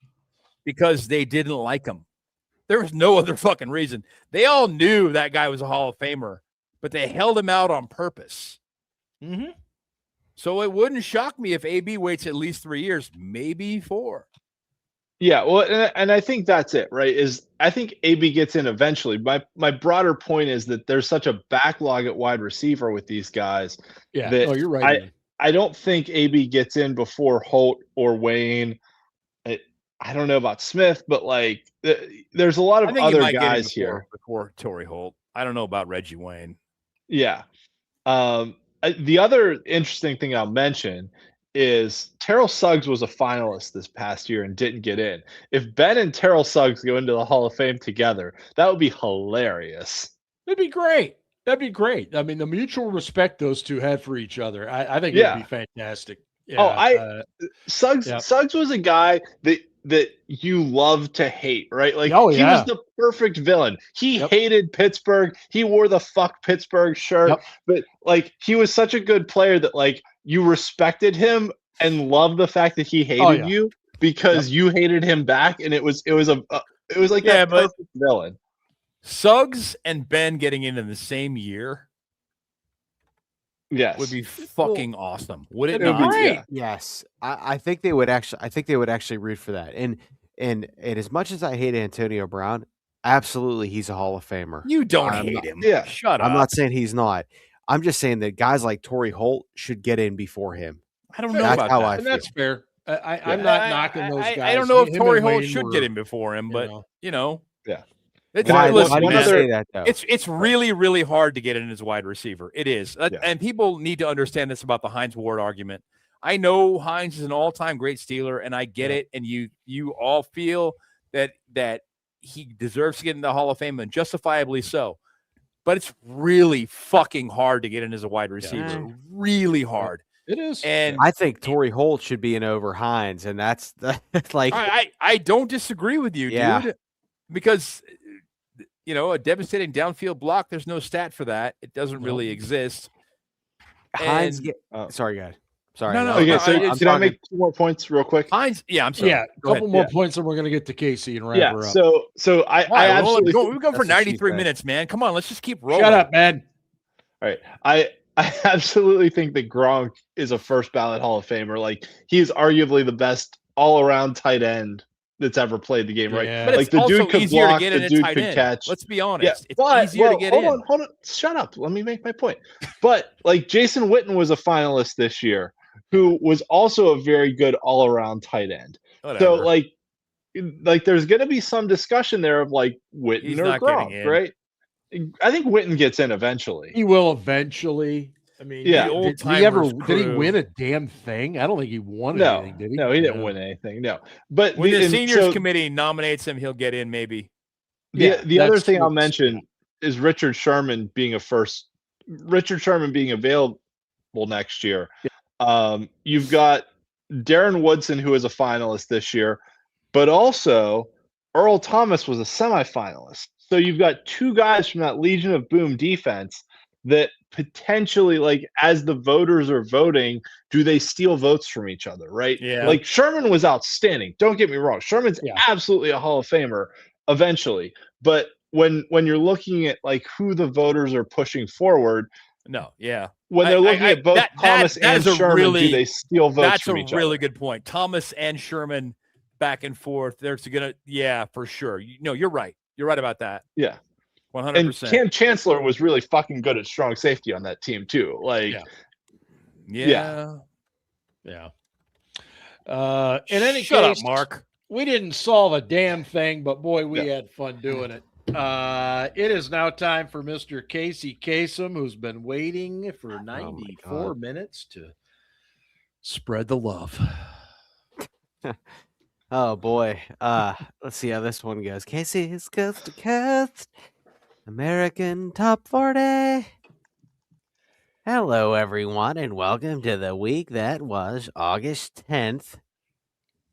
because they didn't like him. There was no other fucking reason. They all knew that guy was a Hall of Famer, but they held him out on purpose. Mm-hmm. So it wouldn't shock me if AB waits at least 3 years, maybe 4. Yeah, well, and I think that's it, right? I think AB gets in eventually. My broader point is that there's such a backlog at wide receiver with these guys. Yeah, that you're right. I don't think AB gets in before Holt or Wayne. I don't know about Smith, but like there's a lot of other guys here before Torrey Holt. I don't know about Reggie Wayne. Yeah. The other interesting thing I'll mention is Terrell Suggs was a finalist this past year and didn't get in. If Ben and Terrell Suggs go into the Hall of Fame together, that would be hilarious. It'd be great. That'd be great. I mean, the mutual respect those two had for each other, I think it would be fantastic. Yeah, Suggs was a guy that you love to hate, right? Like he was the perfect villain. He hated Pittsburgh. He wore the fuck Pittsburgh shirt, but like he was such a good player that like you respected him and loved the fact that he hated you because you hated him back, and it was like that perfect villain. Suggs and Ben getting in the same year, would be fucking awesome. Would it not? Great. Yes, I think they would actually. I think they would actually root for that. And as much as I hate Antonio Brown, absolutely, he's a Hall of Famer. You don't hate him. Yeah, shut up. I'm not saying he's not. I'm just saying that guys like Torrey Holt should get in before him. I don't know about that. And that's fair. I'm not knocking those guys. I don't know if Torrey Holt should get in before him, but you know. Yeah. Why do you say that, though? It's really, really hard to get in as a wide receiver. It is. And people need to understand this about the Hines Ward argument. I know Hines is an all-time great Steeler, and I get it. And you all feel that he deserves to get in the Hall of Fame, and justifiably so. But it's really fucking hard to get in as a wide receiver. Yeah. Really hard. It is. And I think Torrey Holt should be in over Hines, and that's like I don't disagree with you, dude. Because a devastating downfield block, there's no stat for that. It doesn't really exist. Hines. Sorry, guys. Sorry. No. Okay, so can I make 2 more points real quick? Hines. Yeah, I'm sorry. Yeah, a couple more points, and we're gonna get to Casey and wrap her up. So I absolutely we've gone for 93 minutes, man. Come on, let's just keep rolling. Shut up, man. All right, I absolutely think that Gronk is a first ballot Hall of Famer. Like he's arguably the best all around tight end that's ever played the game, right? Yeah. But like it's the also dude could easier block, to get in the a dude tight could end. catch. Let's be honest. It's but, easier to get in. Hold on. Shut up. Let me make my point. But like Jason Witten was a finalist this year, who was also a very good all around tight end. Whatever. So like there's going to be some discussion there of like Witten or Gronk, right? I think Witten gets in eventually. He will eventually. I mean, did he win a damn thing? I don't think he won anything, did he? No, he didn't win anything. No. But when the seniors committee nominates him, he'll get in maybe. The other thing I'll mention is Richard Sherman being available next year. You've got Darren Woodson, who is a finalist this year, but also Earl Thomas was a semifinalist. So you've got 2 guys from that Legion of Boom defense that potentially, like, as the voters are voting, do they steal votes from each other, right? Yeah. Like Sherman was outstanding. Don't get me wrong. Sherman's absolutely a Hall of Famer eventually. But when you're looking at like who the voters are pushing forward, when they're looking at both Thomas and Sherman, do they steal votes from each other? That's a really good point. Thomas and Sherman back and forth. There's for sure. You're right. You're right about that. Yeah. 100%. And Cam Chancellor was really fucking good at strong safety on that team too. Like, yeah. In any Shut case, up, Mark. we didn't solve a damn thing, but boy, we had fun doing it. It is now time for Mr. Casey Kasem, who's been waiting for 94 minutes to spread the love. Oh boy. Let's see how this one goes. Casey's Coast to Coast, American Top 40. Hello, everyone, and welcome to the week that was August 10th,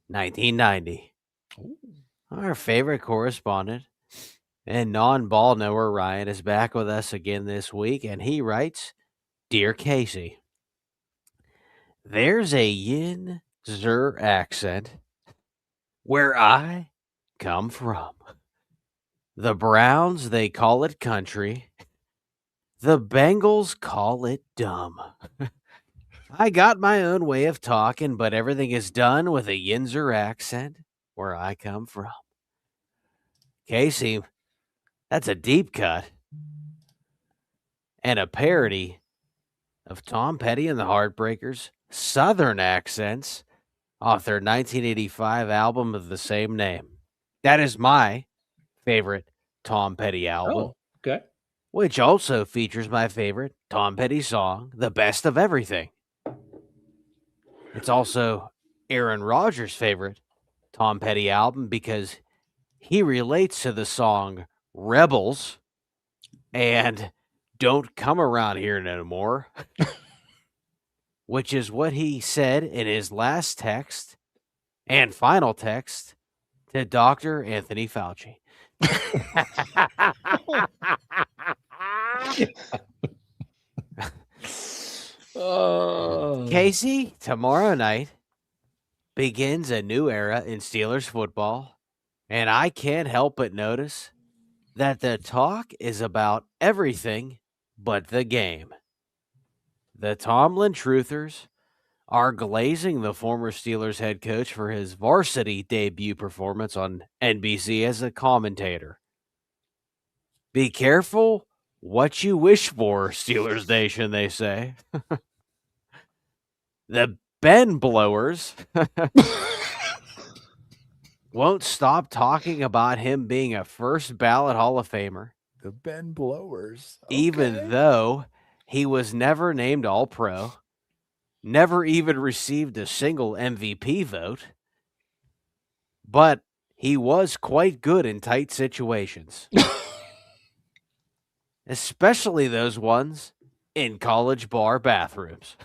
1990. Our favorite correspondent and non-ball knower Ryan is back with us again this week, and he writes, Dear Casey, there's a Yin-Zer accent where I come from. The Browns, they call it country. The Bengals call it dumb. I got my own way of talking, but everything is done with a Yin-Zer accent where I come from. Casey, that's a deep cut and a parody of Tom Petty and the Heartbreakers' Southern accents off their 1985 album of the same name. That is my favorite Tom Petty album. Oh, okay. Which also features my favorite Tom Petty song, The Best of Everything. It's also Aaron Rodgers' favorite Tom Petty album because he relates to the song Rebels and Don't Come Around Here No More, which is what he said in his last text and final text to Dr. Anthony Fauci. Casey, tomorrow night begins a new era in Steelers football, and I can't help but notice that the talk is about everything but the game. The Tomlin Truthers are glazing the former Steelers head coach for his varsity debut performance on NBC as a commentator. Be careful what you wish for, Steelers Nation, they say. The Ben Blowers won't stop talking about him being a first ballot Hall of Famer. The Ben Blowers. Okay. Even though he was never named All-Pro, never even received a single MVP vote, but he was quite good in tight situations. Especially those ones in college bar bathrooms.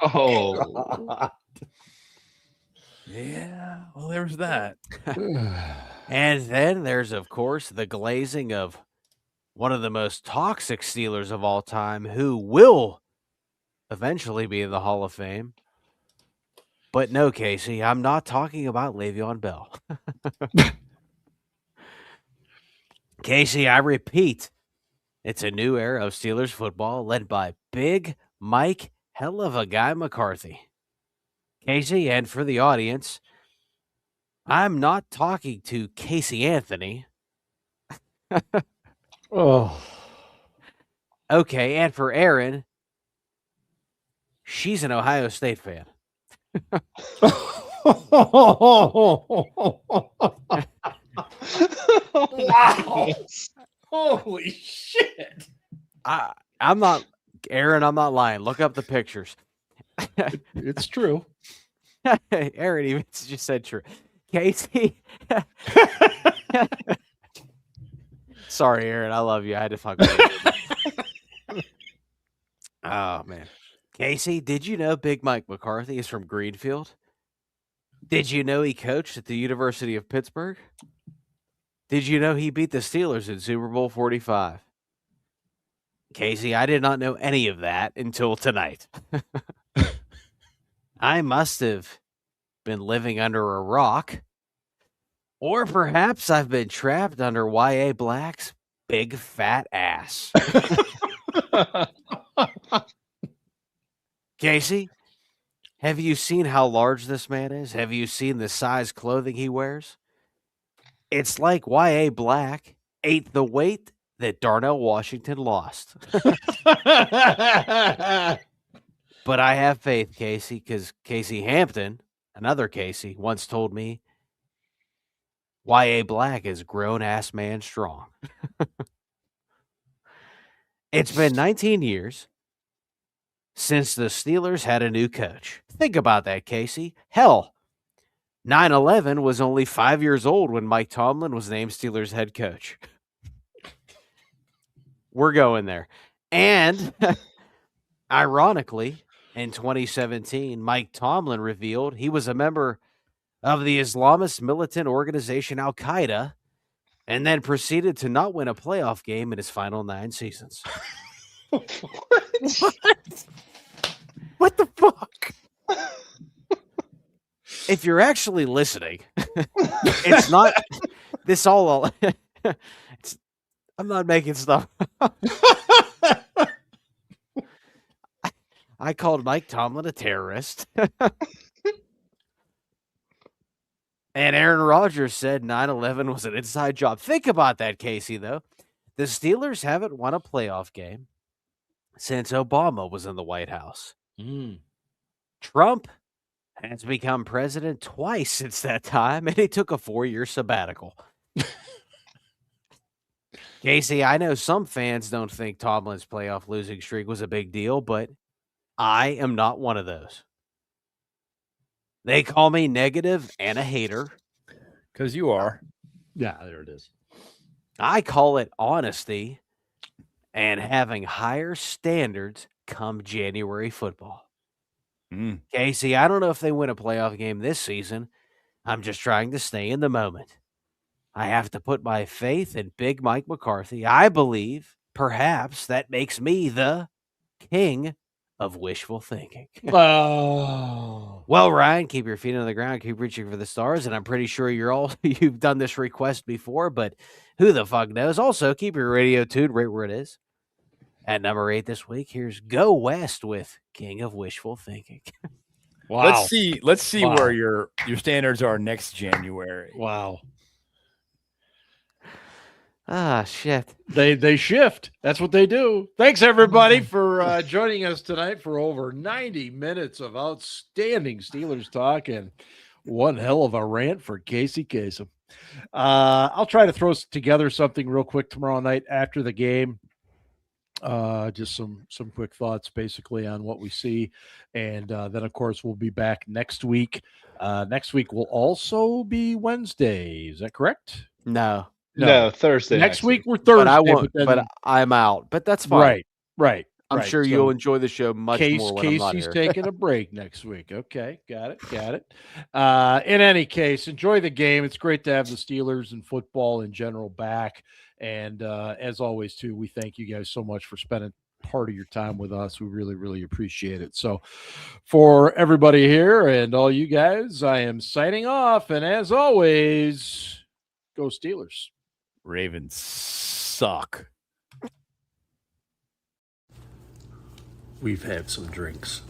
Oh. Yeah, well, there's that. And then there's, of course, the glazing of one of the most toxic Steelers of all time who will eventually be in the Hall of Fame. But no, Casey, I'm not talking about Le'Veon Bell. Casey, I repeat, it's a new era of Steelers football led by Big Mike Hell of a Guy McCarthy. Casey, and for the audience, I'm not talking to Casey Anthony. Oh. Okay, and for Aaron, she's an Ohio State fan. Wow. Holy shit. I'm not, Aaron, I'm not lying. Look up the pictures. It's true. Aaron even just said true. Casey. Sorry, Aaron. I love you. I had to fuck with you. Oh, man. Casey, did you know Big Mike McCarthy is from Greenfield? Did you know he coached at the University of Pittsburgh? Did you know he beat the Steelers in Super Bowl 45? Casey, I did not know any of that until tonight. I must have been living under a rock. Or perhaps I've been trapped under Y.A. Black's big fat ass. Casey, have you seen how large this man is? Have you seen the size clothing he wears? It's like Y.A. Black ate the weight that Darnell Washington lost. But I have faith, Casey, because Casey Hampton another Casey, once told me, Y.A. Black is grown-ass man strong. It's been 19 years since the Steelers had a new coach. Think about that, Casey. Hell, 9/11 was only 5 years old when Mike Tomlin was named Steelers head coach. We're going there. And ironically, in 2017, Mike Tomlin revealed he was a member of the Islamist militant organization Al-Qaeda and then proceeded to not win a playoff game in his final 9 seasons. What the fuck? If you're actually listening, it's not this all. I'm not making stuff. I called Mike Tomlin a terrorist. And Aaron Rodgers said 9/11 was an inside job. Think about that, Casey, though. The Steelers haven't won a playoff game since Obama was in the White House. Trump has become president twice since that time, and he took a 4-year sabbatical. Casey, I know some fans don't think Tomlin's playoff losing streak was a big deal, but I am not one of those. They call me negative and a hater. Because you are. Yeah, there it is. I call it honesty and having higher standards come January football. Casey, I don't know if they win a playoff game this season. I'm just trying to stay in the moment. I have to put my faith in Big Mike McCarthy. I believe perhaps that makes me the king of wishful thinking. Oh. Well, Ryan, keep your feet on the ground, keep reaching for the stars, and I'm pretty sure you've done this request before, but who the fuck knows? Also, keep your radio tuned right where it is. At number 8 this week, here's Go West with King of Wishful Thinking. Wow. Let's see where your standards are next January. Wow. Ah, shit. They shift. That's what they do. Thanks, everybody, for joining us tonight for over 90 minutes of outstanding Steelers talk and one hell of a rant for Casey Kasem. I'll try to throw together something real quick tomorrow night after the game. Just some quick thoughts basically on what we see. And then, of course, we'll be back next week. Next week will also be Wednesday. Is that correct? No, Thursday. Next week we're Thursday. but I won't. But I'm out. But that's fine. Right. I'm sure you'll enjoy the show much more when I'm not Casey's here. taking a break next week. Okay, got it. In any case, enjoy the game. It's great to have the Steelers and football in general back. And as always, too, we thank you guys so much for spending part of your time with us. We really, really appreciate it. So for everybody here and all you guys, I am signing off. And as always, go Steelers. Ravens suck. We've had some drinks.